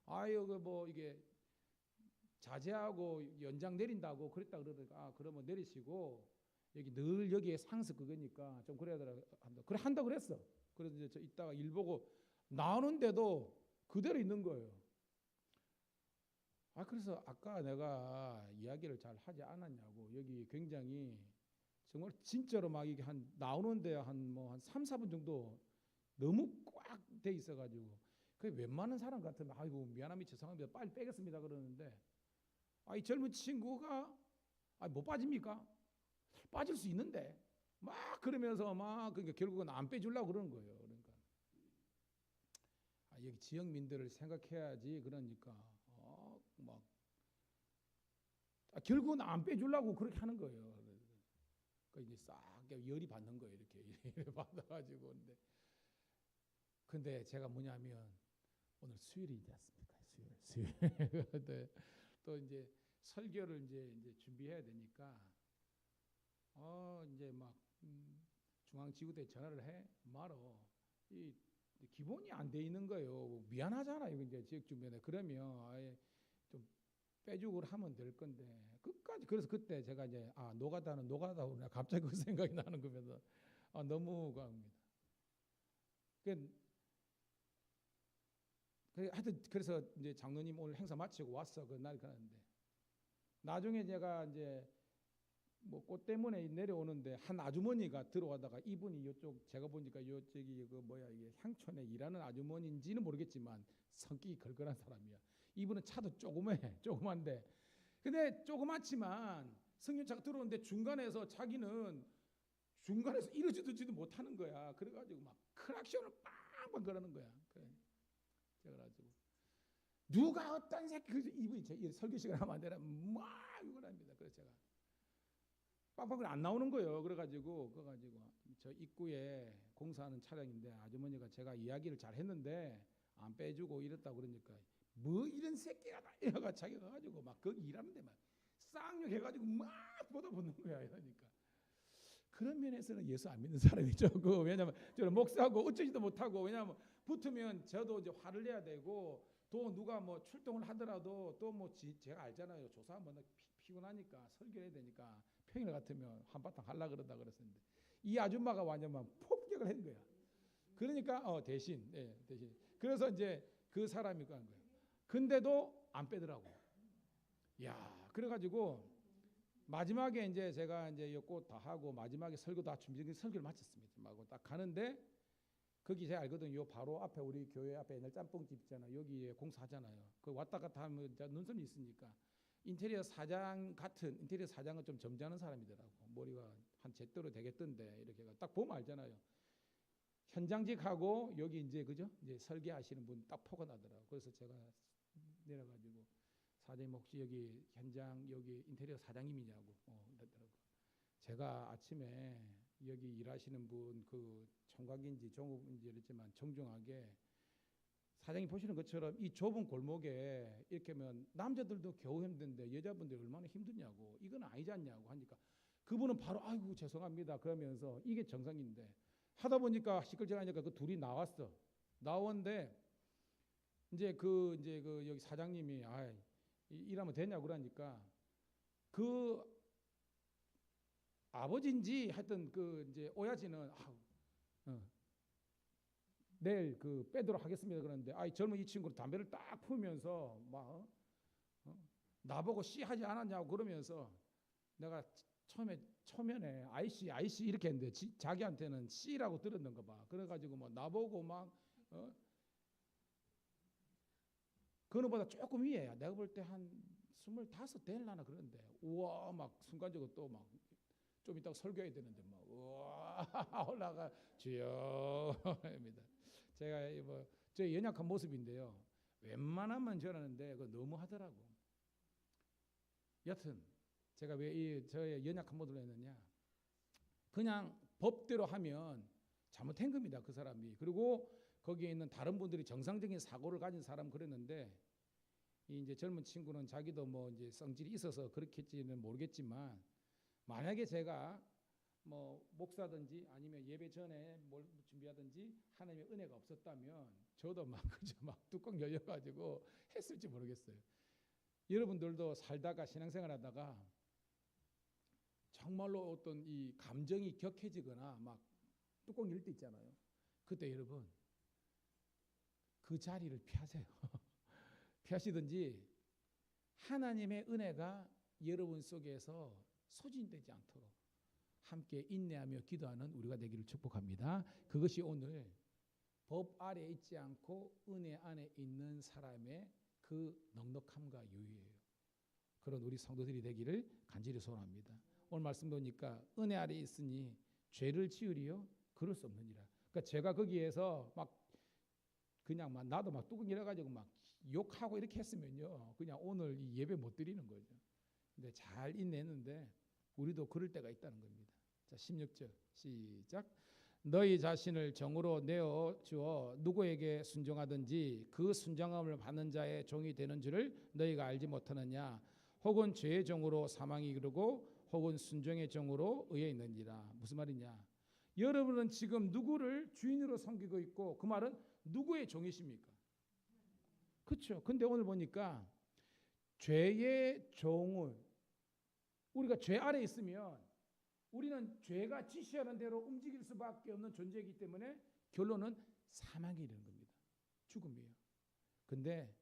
아유 뭐 이게 자제하고 연장 내린다고 그랬다 그러니까 그러면 내리시고 여기 늘 여기에 상습 그거니까 좀 그래야 한다. 그래 한다 그랬어. 그래서 이제 저 이따가 일 보고 나오는데도 그대로 있는 거예요. 그래서 아까 내가 이야기를 잘 하지 않았냐고. 여기 굉장히 정말 진짜로 막 이게 한 나오는데 한 3, 4분 정도 너무 꽉 돼 있어가지고 그 웬만한 사람 같으면 아이고 미안합니다 죄송합니다 빨리 빼겠습니다 그러는데 이 젊은 친구가 못 빠집니까? 빠질 수 있는데 막 그러면서 막 그러니까 결국은 안 빼주려고 그러는 거예요. 그러니까 여기 지역민들을 생각해야지 그러니까 막 결국은 안 빼주려고 그렇게 하는 거예요. 그 이제 싹 열이 받는 거예요. 이렇게 받아가지고 근데 제가 뭐냐면 오늘 수요일이지 않습니까? 수요일. 또 이제 설교를 이제 준비해야 되니까 이제 막 중앙지구대에 전화를 해 말어 이 기본이 안 돼 있는 거예요. 미안하잖아요. 이제 지역 주변에 그러면 아예 좀 빼주고 하면 될 건데 끝까지 그래서 그때 제가 이제 노가다는 노가다고 갑자기 그 생각이 나는 거면서 너무 갑니다. 하여튼 그래서 이제 장로님 오늘 행사 마치고 왔어 그날 가는데 나중에 제가 이제 뭐 꽃 때문에 내려오는데 한 아주머니가 들어와다가 이분이 요쪽 제가 보니까 요쪽이 이게 향촌에 일하는 아주머니인지는 모르겠지만 성격이 걸걸한 사람이야. 이분은 차도 조그만데 근데 조그맣지만 승용차가 들어오는데 중간에서 자기는 중간에서 이러지도 못하는 거야. 그래가지고 막 크락션을 빵빵 거르는 거야. 그래. 그래가지고 누가 어떤 새끼 이분이 설교 시간 하면 안 되나 막 이걸 합니다. 그래서 제가 빵빵 안 나오는 거예요. 그래가지고 저 입구에 공사하는 차량인데 아주머니가 제가 이야기를 잘 했는데 안 빼주고 이랬다고 그러니까 뭐 이런 새끼가 다 이래가 자기가 가지고 막 거기 일하는데 막 쌍욕 해가지고 막 보는 거야. 이러니까 그런 면에서는 예수 안 믿는 사람이죠. 왜냐하면 저는 목사하고 어쩌지도 못하고 왜냐하면 붙으면 저도 이제 화를 내야 되고 또 누가 뭐 출동을 하더라도 또 뭐 제가 알잖아요. 조사하면 피곤하니까 설교해야 되니까 평일 같으면 한바탕 하려 그러다 그랬었는데 이 아줌마가 완전 막 폭격을 한 거야. 그러니까 대신, 예, 대신. 그래서 이제 그 사람이 간 거예요. 근데도 안 빼더라고. 야, 그래가지고 마지막에 이제 제가 이제 요거 다 하고 마지막에 설교 다 준비, 설교를 마쳤습니다. 하고 딱 가는데 거기 제가 알거든요. 요 바로 앞에 우리 교회 앞에 옛날 짬뽕집 있잖아요. 여기에 공사하잖아요. 그 왔다 갔다 하면 눈썹이 있으니까 인테리어 사장 같은 인테리어 사장은 좀 점잖은 사람이더라고. 머리가 한 제대로 되겠던데 이렇게 딱 보면 알잖아요. 현장직하고 여기 이제 그죠? 이제 설계하시는 분 딱 포가 나더라고. 그래서 제가 내려가지고 사장님 혹시 여기 현장 여기 인테리어 사장님이냐고 그러더라고. 제가 아침에 여기 일하시는 분 그 총각인지 종업인지 이랬지만 정중하게 사장님 보시는 것처럼 이 좁은 골목에 이렇게 하면 남자들도 겨우 힘든데 여자분들이 얼마나 힘드냐고 이건 아니지 않냐고 하니까 그분은 바로 아이고 죄송합니다 그러면서 이게 정상인데 하다 보니까 시끌시끌하니까 그 둘이 나왔어. 나왔는데 이제 그 여기 사장님이 일하면 되냐고 그러니까 그 아버지인지 하여튼 그 이제 오야지는 내일 그 빼도록 하겠습니다 그러는데 젊은 이 친구는 담배를 딱 피우면서 막 나보고 씨 하지 않았냐고 그러면서 내가 초면에 아이씨 이렇게 했는데 자기한테는 씨라고 들었는가 봐. 그래가지고 뭐 나보고 막 그거보다 조금 위에야. 내가 볼 때 한 25 되려나 그런데 우와 막 순간적으로 또 막 좀 이따가 설교해야 되는데 막 우와 올라가 주여 입니다. 제가 저 연약한 모습인데요. 웬만하면 저러는데 그거 너무 하더라고. 여튼 제가 왜 저의 연약한 모습을 했느냐? 그냥 법대로 하면 잘못한 겁니다. 그 사람이. 그리고 거기에 있는 다른 분들이 정상적인 사고를 가진 사람 그랬는데 이제 젊은 친구는 자기도 뭐 이제 성질이 있어서 그렇겠지는 모르겠지만 만약에 제가 뭐 목사든지 아니면 예배 전에 뭘 준비하든지 하나님의 은혜가 없었다면 저도 막 그저 막 뚜껑 열려가지고 했을지 모르겠어요. 여러분들도 살다가 신앙생활하다가 정말로 어떤 이 감정이 격해지거나 막 뚜껑 열릴 때 있잖아요. 그때 여러분 그 자리를 피하세요. 피하시든지 하나님의 은혜가 여러분 속에서 소진되지 않도록 함께 인내하며 기도하는 우리가 되기를 축복합니다. 그것이 오늘 법 아래에 있지 않고 은혜 안에 있는 사람의 그 넉넉함과 유의예요. 그런 우리 성도들이 되기를 간절히 소원합니다. 오늘 말씀 보니까 은혜 아래에 있으니 죄를 지으리요 그럴 수 없느니라. 그러니까 제가 거기에서 막 그냥 막 나도 막 뚜껑 열어가지고 막 욕하고 이렇게 했으면요 그냥 오늘 이 예배 못 드리는 거죠. 근데 잘 인내했는데 우리도 그럴 때가 있다는 겁니다. 자 16절 시작. 너희 자신을 정으로 내어 주어 누구에게 순종하든지 그 순종함을 받는 자의 종이 되는 줄을 너희가 알지 못하느냐. 혹은 죄의 종으로 사망이 이르고 혹은 순종의 종으로 의에 있느니라. 무슨 말이냐? 여러분은 지금 누구를 주인으로 섬기고 있고 그 말은 누구의 종이십니까? 그렇죠. 근데 오늘 보니까 죄의 종을 우리가 죄 아래 있으면 우리는 죄가 지시하는 대로 움직일 수밖에 없는 존재이기 때문에 결론은 사망이 이르는 겁니다. 죽음이에요. 근데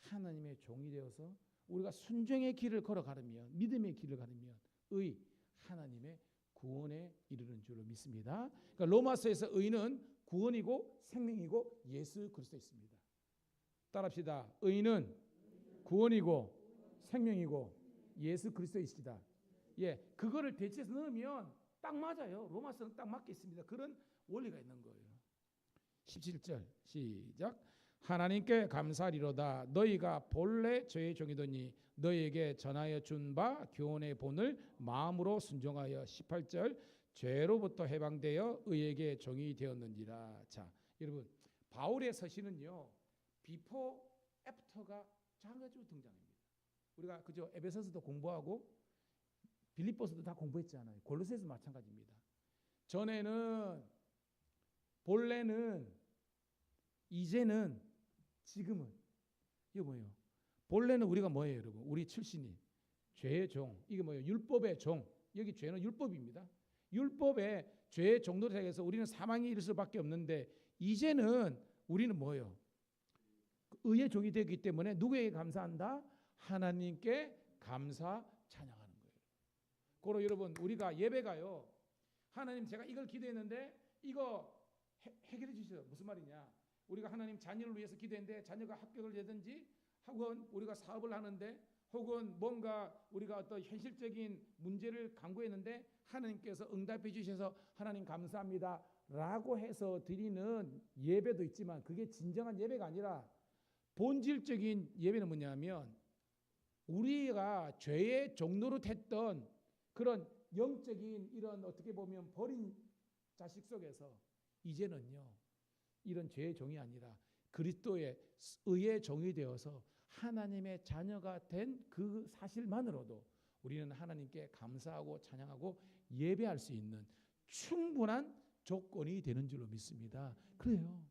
하나님의 종이 되어서 우리가 순종의 길을 걸어가려면 믿음의 길을 가려면 하나님의 구원에 이르는 줄로 믿습니다. 그러니까 로마서에서 의는 구원이고 생명이고 예수 그리스도에 있습니다. 따라합시다. 의는 구원이고 생명이고 예수 그리스도에 있습니다. 예, 그거를 대체해서 넣으면 딱 맞아요. 로마서는 딱 맞게 있습니다. 그런 원리가 있는 거예요. 17절 시작. 하나님께 감사리로다. 너희가 본래 죄의 종이더니 너희에게 전하여 준 바 교훈의 본을 마음으로 순종하여 18절 죄로부터 해방되어 의에게 종이 되었는지라. 자, 여러분 바울의 서신은요 비포 애프터가 장가지고 등장합니다. 우리가 그저 에베소서도 공부하고 빌립보서도 다 공부했잖아요. 골로새서 마찬가지입니다. 전에는 본래는 이제는 지금은 이거 뭐예요? 본래는 우리가 뭐예요, 여러분? 우리 출신이 죄의 종. 이게 뭐예요? 율법의 종. 여기 죄는 율법입니다. 율법의 죄의 종들에 대해서 우리는 사망에 이를 수밖에 없는데 이제는 우리는 뭐예요? 의의 종이 되기 때문에 누구에게 감사한다? 하나님께 감사 찬양하는 거예요. 그러 여러분 우리가 예배가요. 하나님 제가 이걸 기도했는데 이거 해결해 주세요. 무슨 말이냐? 우리가 하나님 자녀를 위해서 기도했는데 자녀가 합격을 되든지 혹은 우리가 사업을 하는데 혹은 뭔가 우리가 어떤 현실적인 문제를 강구했는데 하나님께서 응답해 주셔서 하나님 감사합니다 라고 해서 드리는 예배도 있지만 그게 진정한 예배가 아니라 본질적인 예배는 뭐냐면 우리가 죄의 종로로 됐던 그런 영적인 이런 어떻게 보면 버린 자식 속에서 이제는요 이런 죄의 종이 아니라 그리스도의 의의 종이 되어서 하나님의 자녀가 된 그 사실만으로도 우리는 하나님께 감사하고 찬양하고 예배할 수 있는 충분한 조건이 되는 줄로 믿습니다. 그래요.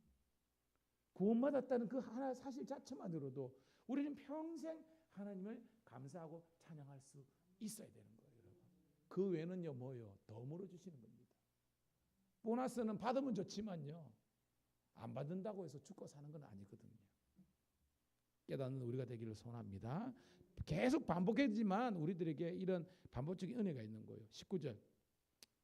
구원받았다는 그 하나 사실 자체만으로도 우리는 평생 하나님을 감사하고 찬양할 수 있어야 되는 거예요. 여러분. 그 외에는요 뭐요? 덤으로 주시는 겁니다. 보너스는 받으면 좋지만요 안 받는다고 해서 죽고 사는 건 아니거든요. 깨닫는 우리가 되기를 소원합니다. 계속 반복했지만 우리들에게 이런 반복적인 은혜가 있는 거예요. 19절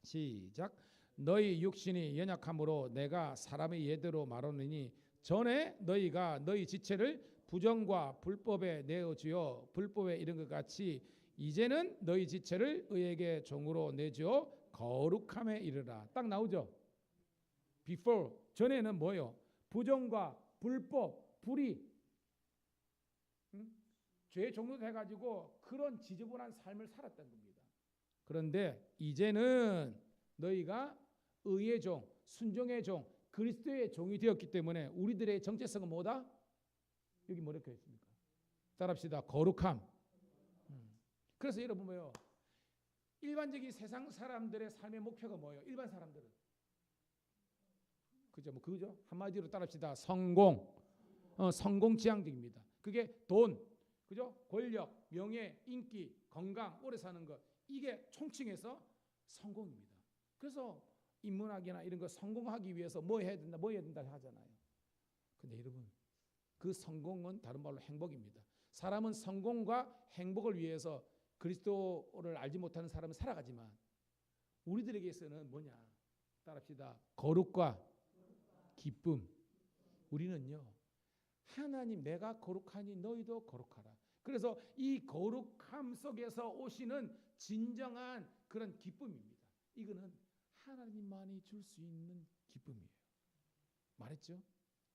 시작. 너희 육신이 연약함으로 내가 사람의 예대로 말하느니 전에 너희가 너희 지체를 부정과 불법에 내어주어 불법에 이른 것 같이 이제는 너희 지체를 의에게 종으로 내주어 거룩함에 이르라. 딱 나오죠. before 전에는 뭐예요? 부정과 불법, 불의 죄의 종로도 해가지고 그런 지저분한 삶을 살았던 겁니다. 그런데 이제는 너희가 의의 종, 순종의 종, 그리스도의 종이 되었기 때문에 우리들의 정체성은 뭐다? 여기 뭐라고 했습니까? 따라합시다. 거룩함. 그래서 여러분 뭐예요? 일반적인 세상 사람들의 삶의 목표가 뭐예요? 일반 사람들은 그죠? 뭐 그죠? 한마디로 따라합시다. 성공. 성공지향적입니다. 그게 돈, 그죠? 권력, 명예, 인기, 건강, 오래 사는 것 이게 총칭해서 성공입니다. 그래서 인문학이나 이런 거 성공하기 위해서 뭐 해야 된다, 뭐 해야 된다 하잖아요. 근데 여러분 그 성공은 다른 말로 행복입니다. 사람은 성공과 행복을 위해서 그리스도를 알지 못하는 사람은 살아가지만 우리들에게서는 뭐냐? 따라합시다. 거룩과 기쁨. 우리는요 하나님 내가 거룩하니 너희도 거룩하라. 그래서 이 거룩함 속에서 오시는 진정한 그런 기쁨입니다. 이거는 하나님만이 줄 수 있는 기쁨이에요. 말했죠?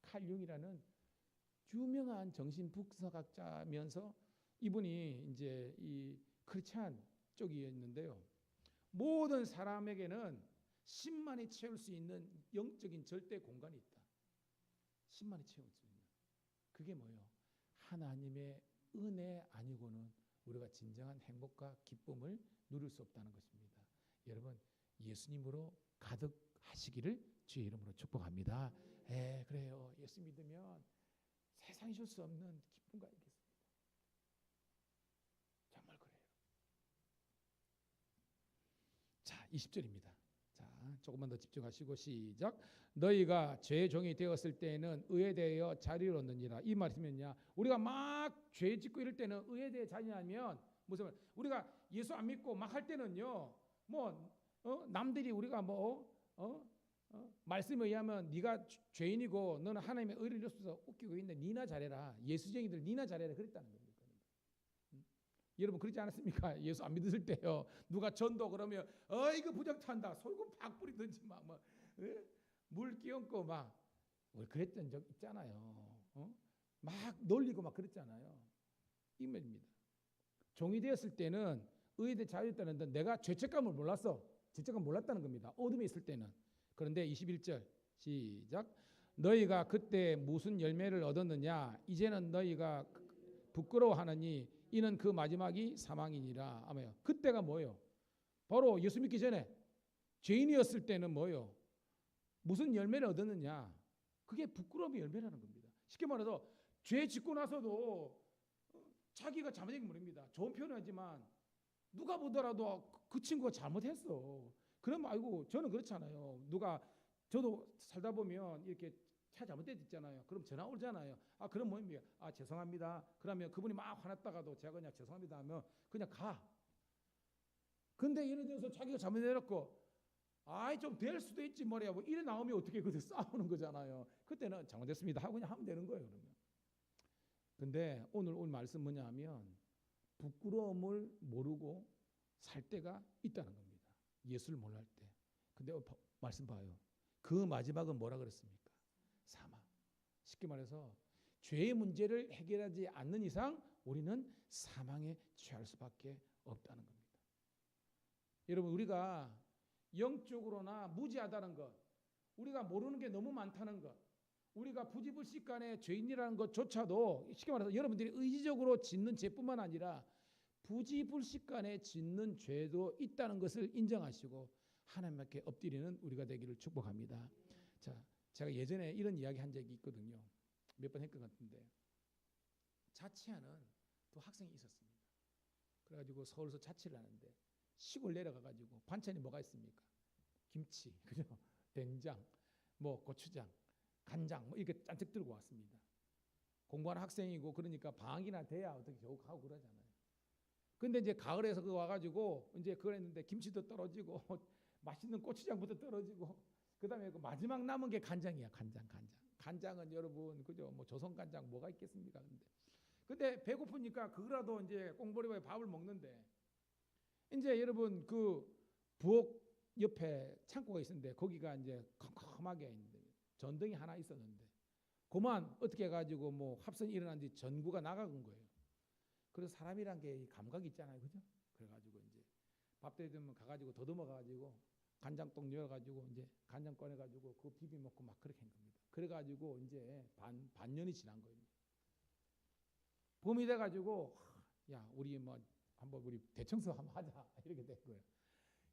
칼 융이라는 유명한 정신분석학자면서 이분이 이제 이 크리스찬 쪽이었는데요. 모든 사람에게는 10만이 채울 수 있는 영적인 절대 공간이 있다. 10만이 채울 수 있는. 그게 뭐예요? 하나님의 은혜 아니고는 우리가 진정한 행복과 기쁨을 누릴 수 없다는 것입니다. 여러분 예수님으로 가득하시기를 주의 이름으로 축복합니다. 그래요. 예수 믿으면 세상이 줄 수 없는 기쁨과 있겠습니다. 정말 그래요. 자, 20절입니다. 자, 조금만 더 집중하시고 시작. 너희가 죄의 종이 되었을 때에는 의에 대하여 자리를 얻느니라. 이 말씀이냐? 우리가 막 죄 짓고 이럴 때는 의에 대해 자리하면 무슨 말? 우리가 예수 안 믿고 막 할 때는요. 남들이 우리가 말씀에 의하면 네가 죄인이고 너는 하나님의 의를 이루어서 웃기고 있는데 니나 잘해라. 예수쟁이들 니나 잘해라 그랬다는 겁니다. 여러분 그렇지 않았습니까? 예수 안 믿으실 때요. 누가 전도 그러면 이거 부정탄다. 소금 팍 뿌리든지 물 끼얹고 막 그랬던 적 있잖아요. 막 놀리고 막 그랬잖아요. 이 말입니다. 종이 되었을 때는 의에 대해 자유했다는데 내가 죄책감을 몰랐어. 죄책감 몰랐다는 겁니다. 어둠에 있을 때는. 그런데 21절 시작. 너희가 그때 무슨 열매를 얻었느냐? 이제는 너희가 부끄러워하느니 이는 그 마지막이 사망이니라. 아멘. 그때가 뭐예요? 바로 예수 믿기 전에 죄인이었을 때는 뭐예요? 무슨 열매를 얻었느냐? 그게 부끄러움의 열매라는 겁니다. 쉽게 말해서 죄 짓고 나서도 자기가 잘못한 게 모릅니다. 좋은 표현을 하지만 누가 보더라도 그 친구가 잘못했어. 그러면 아이고 저는 그렇잖아요. 저도 살다 보면 이렇게 차 잘못됐잖아요. 그럼 전화 오잖아요. 아, 그럼 뭐입니까? 아, 죄송합니다. 그러면 그분이 막 화났다가도 제가 그냥 죄송합니다 하면 그냥 가. 근데 예를 들어서 자기가 잘못해놓고 아이 좀 될 수도 있지 뭐래야 뭐 이래 나오면 어떻게 그때 싸우는 거잖아요. 그때는 잘못됐습니다 하고 그냥 하면 되는 거예요. 그러면. 근데 오늘 말씀 뭐냐 하면 부끄러움을 모르고 살 때가 있다는 겁니다. 예수를 몰랄 때. 근데 말씀 봐요. 그 마지막은 뭐라 그랬습니까? 사망. 쉽게 말해서 죄의 문제를 해결하지 않는 이상 우리는 사망에 취할 수밖에 없다는 겁니다. 여러분, 우리가 영적으로나 무지하다는 것, 우리가 모르는 게 너무 많다는 것, 우리가 부지불식간에 죄인이라는 것조차도 쉽게 말해서 여러분들이 의지적으로 짓는 죄뿐만 아니라 부지불식간에 짓는 죄도 있다는 것을 인정하시고 하나님께 엎드리는 우리가 되기를 축복합니다. 자, 제가 예전에 이런 이야기 한 적이 있거든요. 몇 번 했던 것 같은데 자취하는 또 학생이 있었습니다. 그래가지고 서울서 자취를 하는데 시골 내려가가지고 반찬이 뭐가 있습니까? 김치, 그죠? 된장, 뭐 고추장, 간장, 뭐 이렇게 잔뜩 들고 왔습니다. 공부하는 학생이고 그러니까 방학이나 돼야 어떻게 겨우 가고 그러잖아요. 근데 이제 가을에서 그거 와가지고 이제 그걸 했는데 김치도 떨어지고 맛있는 고추장부터 떨어지고 그다음에 그 마지막 남은 게 간장이야. 간장. 간장은 여러분 그죠? 뭐 조선 간장 뭐가 있겠습니까? 근데 배고프니까 그거라도 이제 꽁보리밥에 밥을 먹는데 이제 여러분 그 부엌 옆에 창고가 있었는데 거기가 이제 컴컴하게 있는데 전등이 하나 있었는데 그만 어떻게 해가지고 뭐 합선이 일어난 뒤 전구가 나간 거예요. 그래서 사람이란 게 감각이 있잖아요, 그죠? 그래가지고 이제 밥 되면 가가지고 더듬어 가지고 간장똥 열어가지고 이제 간장 꺼내가지고 그거 비비 먹고 막 그렇게 한 겁니다. 그래가지고 이제 반년이 지난 거예요. 봄이 돼가지고 야 우리 뭐 한번 우리 대청소 한번 하자 이렇게 된 거예요.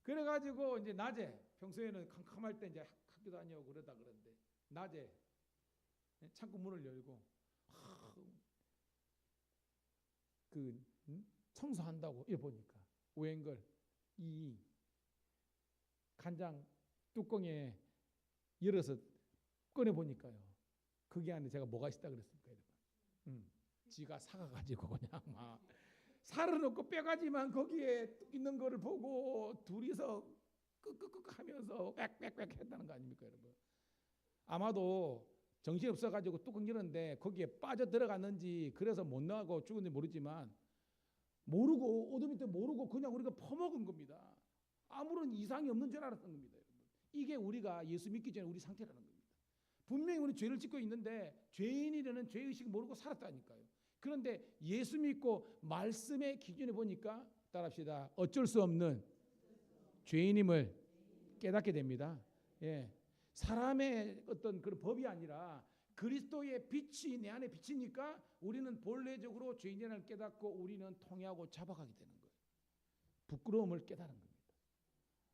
그래가지고 이제 낮에 평소에는 캄캄할 때 이제 학교 다녀오고 그러다 그러는데 낮에 창고 문을 열고 그 청소한다고 이래 보니까 웬걸 이 간장 뚜껑에 열어서 꺼내 보니까요. 그게 안에 제가 뭐가 있다 그랬습니까? 지가 사가가지고 그냥 막 살을 넣고 뼈가지만 거기에 있는 거를 보고 둘이서 끄끄끄 하면서 빽빽빽 했다는 거 아닙니까, 여러분? 아마도 정신 없어가지고 뚜껑 열었는데 거기에 빠져 들어갔는지 그래서 못 나가고 죽은지 모르지만 모르고 어둠 밑에 모르고 그냥 우리가 퍼먹은 겁니다. 아무런 이상이 없는 줄 알았던 겁니다, 여러분. 이게 우리가 예수 믿기 전에 우리 상태라는 겁니다. 분명히 우리 죄를 짓고 있는데 죄인이라는 죄의식 모르고 살았다니까요. 그런데 예수 믿고 말씀의 기준에 보니까 따라합시다. 어쩔 수 없는 죄인임을 깨닫게 됩니다. 예. 사람의 어떤 그런 법이 아니라 그리스도의 빛이 내 안에 비치니까 우리는 본래적으로 죄인이라는 깨닫고 우리는 통회하고 잡아가게 되는 거예요. 부끄러움을 깨달은 겁니다.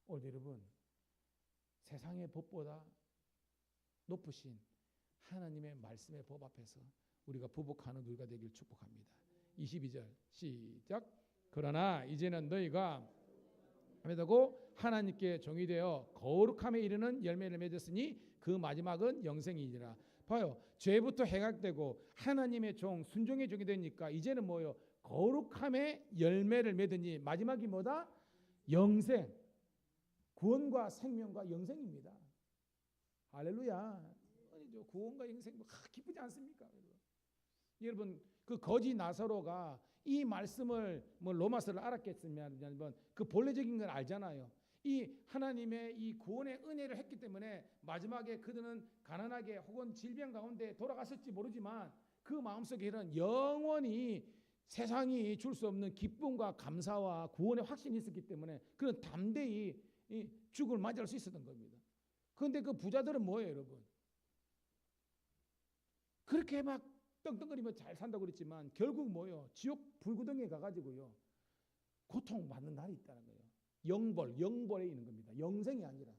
오늘 여러분 세상의 법보다 높으신 하나님의 말씀의 법 앞에서 우리가 부복하는 우리가 되길 축복합니다. 22절 시작. 그러나 이제는 너희가 되고 하나님께 종이 되어 거룩함에 이르는 열매를 맺었으니 그 마지막은 영생이니라. 봐요. 죄부터 해각되고 하나님의 종 순종의 종이 되니까 이제는 뭐요? 거룩함의 열매를 맺으니 마지막이 뭐다? 영생. 구원과 생명과 영생입니다. 할렐루야. 아니죠. 구원과 영생 기쁘지 않습니까? 여러분 그 거지 나사로가 이 말씀을 뭐 로마서를 알았겠으면 그 본래적인 걸 알잖아요. 이 하나님의 이 구원의 은혜를 했기 때문에 마지막에 그들은 가난하게 혹은 질병 가운데 돌아갔을지 모르지만 그 마음속에는 영원히 세상이 줄 수 없는 기쁨과 감사와 구원의 확신이 있었기 때문에 그는 담대히 죽음을 맞이할 수 있었던 겁니다. 그런데 그 부자들은 뭐예요, 여러분? 그렇게 막 떵떵거리며 잘 산다고 그랬지만 결국 뭐예요? 지옥 불구덩이에 가가지고요 고통받는 날이 있다는 거예요. 영벌에 있는 겁니다. 영생이 아니라.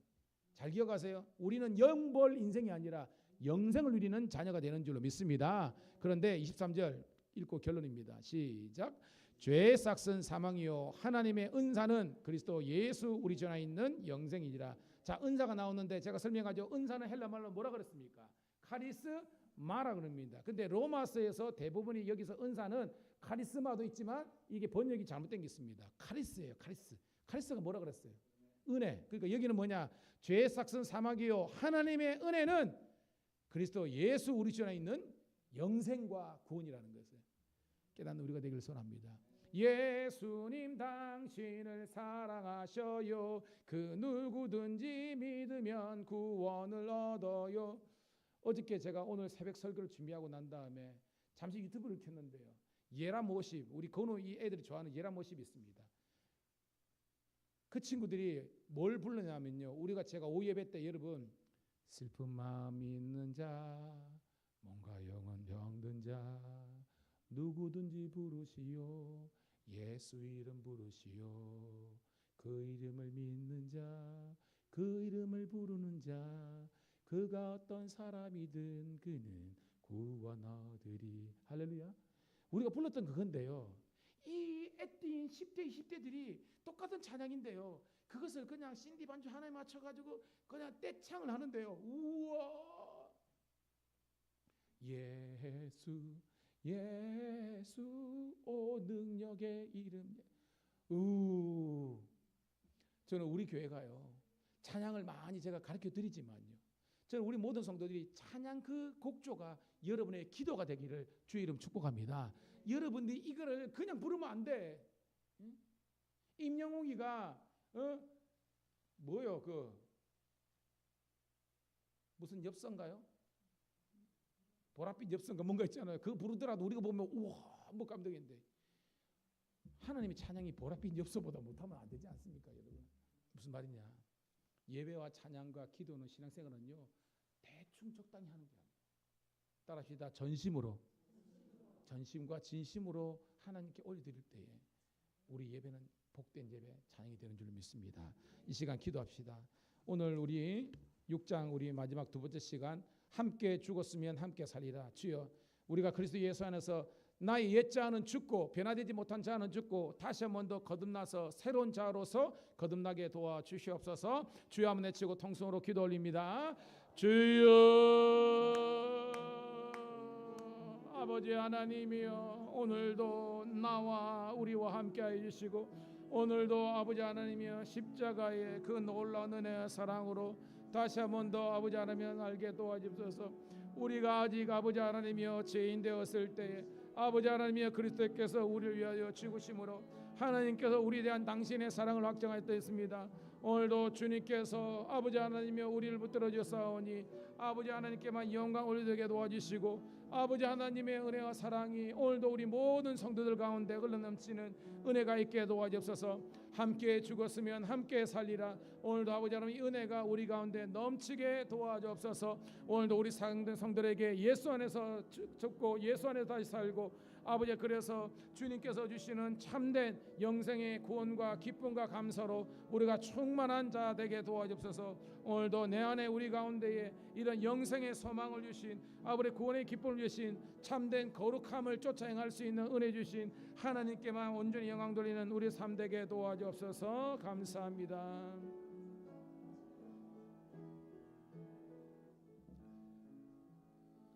잘 기억하세요. 우리는 영벌 인생이 아니라 영생을 누리는 자녀가 되는 줄로 믿습니다. 그런데 23절 읽고 결론입니다. 시작. 죄의 삭은 사망이요 하나님의 은사는 그리스도 예수 우리 전에 있는 영생이니라. 자, 은사가 나오는데 제가 설명하죠. 은사는 헬라말로 뭐라 그랬습니까? 카리스마라 그럽니다. 근데 로마서에서 대부분이 여기서 은사는 카리스마도 있지만 이게 번역이 잘못된 게 있습니다. 카리스예요. 카리스가 뭐라 그랬어요? 은혜. 그러니까 여기는 뭐냐? 죄의 삭은 사막이요 하나님의 은혜는 그리스도 예수 우리 주 안에 있는 영생과 구원이라는 것을 깨닫는 우리가 되기를 소원합니다. 예수님 당신을 사랑하셔요. 그 누구든지 믿으면 구원을 얻어요. 어저께 제가 오늘 새벽 설교를 준비하고 난 다음에 잠시 유튜브를 켰는데요. 예라모십, 우리 건우 이 애들이 좋아하는 예라모십이 있습니다. 그 친구들이 뭘 부르냐면요. 제가 오예배 때 여러분 슬픈 마음이 있는 자, 몸과 영혼 병든 자, 누구든지 부르시오. 예수 이름 부르시오. 그 이름을 믿는 자, 그 이름을 부르는 자, 그가 어떤 사람이든 그는 구원 얻으리. 할렐루야. 우리가 불렀던 그건데요. 이 애띠인 10대, 20대들이 똑같은 찬양인데요. 그것을 그냥 신디 반주 하나에 맞춰가지고 그냥 떼창을 하는데요. 우와! 예수, 예수, 오 능력의 이름. 저는 우리 교회가요. 찬양을 많이 제가 가르쳐 드리지만요. 저는 우리 모든 성도들이 찬양 그 곡조가 여러분의 기도가 되기를 주의 이름 축복합니다. 여러분들이 이거를 그냥 부르면 안 돼. 임영웅이가 뭐요? 무슨 엽서인가요? 보랏빛 엽서인가 뭔가 있잖아요. 그거 부르더라도 우리가 보면 우와 뭐 감동인데 하나님의 찬양이 보랏빛 엽서보다 못하면 안 되지 않습니까, 여러분? 무슨 말이냐? 예배와 찬양과 기도는 신앙생활은요 대충 적당히 하는 게 아니에요. 따라합시다. 전심과 진심으로 하나님께 올려드릴 때에 우리 예배는 복된 예배, 찬양이 되는 줄 믿습니다. 이 시간 기도합시다. 오늘 우리 6장 우리 마지막 두 번째 시간 함께 죽었으면 함께 살리라. 주여 우리가 그리스도 예수 안에서 나의 옛 자는 죽고 변화되지 못한 자는 죽고 다시 한 번 더 거듭나서 새로운 자로서 거듭나게 도와주시옵소서. 주여 한번 외치고 통성으로 기도 올립니다. 주여 아버지 하나님이여 오늘도 나와 우리와 함께하여 주시고 오늘도 아버지 하나님이여 십자가의 그 놀라운 은혜와 사랑으로 다시 한 번 더 아버지 하나님 알게 도와주옵소서. 우리가 아직 아버지 하나님이여 죄인 되었을 때에 아버지 하나님이여 그리스도께서 우리를 위하여 죽으심으로 하나님께서 우리에 대한 당신의 사랑을 확정하였습니다. 오늘도 주님께서 아버지 하나님이여 우리를 붙들어 주사오니 아버지 하나님께만 영광 올리게 도와주시고 아버지 하나님의 은혜와 사랑이 오늘도 우리 모든 성도들 가운데 흘러넘치는 은혜가 있게 도와주옵소서. 함께 죽었으면 함께 살리라. 오늘도 아버지 하나님 은혜가 우리 가운데 넘치게 도와주옵소서. 오늘도 우리 성도들에게 예수 안에서 죽고 예수 안에서 다시 살고 아버지 그래서 주님께서 주시는 참된 영생의 구원과 기쁨과 감사로 우리가 충만한 자 되게 도와주옵소서. 오늘도 내 안에 우리 가운데에 이런 영생의 소망을 주신 아버지 구원의 기쁨을 주신 참된 거룩함을 쫓아 행할 수 있는 은혜 주신 하나님께만 온전히 영광 돌리는 우리 삶 되게 도와주옵소서. 감사합니다.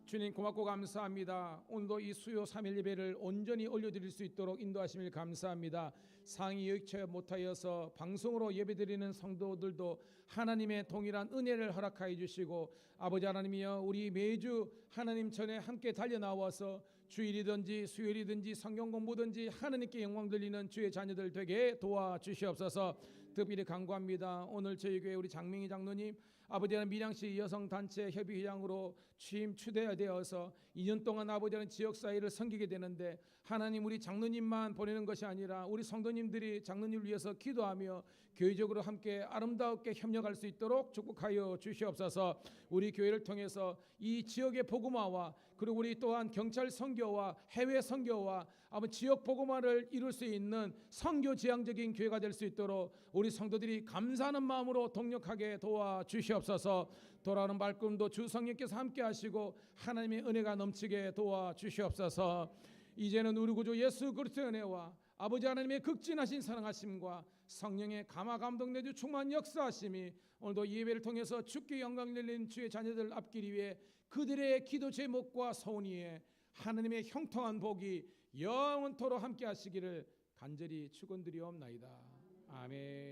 주님 고맙고 감사합니다. 오늘도 이 수요 3일 예배를 온전히 올려드릴 수 있도록 인도하심을 감사합니다. 상이 여의치 못하여서 방송으로 예배드리는 성도들도 하나님의 동일한 은혜를 허락하여 주시고 아버지 하나님이여 우리 매주 하나님 전에 함께 달려나와서 주일이든지 수요일이든지 성경 공부든지 하나님께 영광 돌리는 주의 자녀들 되게 도와주시옵소서. 특별히 간구합니다. 오늘 저희 교회 우리 장명희 장로님 아버지 하나님 밀양시 여성단체 협의회장으로 취임 추대되어서 2년 동안 아버지 하나님 지역사회를 섬기게 되는데 하나님 우리 장로님만 보내는 것이 아니라 우리 성도님들이 장로님을 위해서 기도하며 교회적으로 함께 아름답게 협력할 수 있도록 축복하여 주시옵소서. 우리 교회를 통해서 이 지역의 복음화와 그리고 우리 또한 경찰 선교와 해외 선교와 아버지 지역 복음화를 이룰 수 있는 선교 지향적인 교회가 될 수 있도록 우리 성도들이 감사하는 마음으로 동력하게 도와주시옵소서. 돌아오는 말씀도 주 성령께서 함께 하시고 하나님의 은혜가 넘치게 도와주시옵소서. 이제는 우리 구주 예수 그리스도의 은혜와 아버지 하나님의 극진하신 사랑하심과 성령의 감화 감동 내주 충만 역사하심이 오늘도 예배를 통해서 주께 영광 돌리는 주의 자녀들 앞길 위해 그들의 기도 제목과 서원이에 하나님의 형통한 복이 영원토록 함께 하시기를 간절히 축원드리옵나이다. 아멘.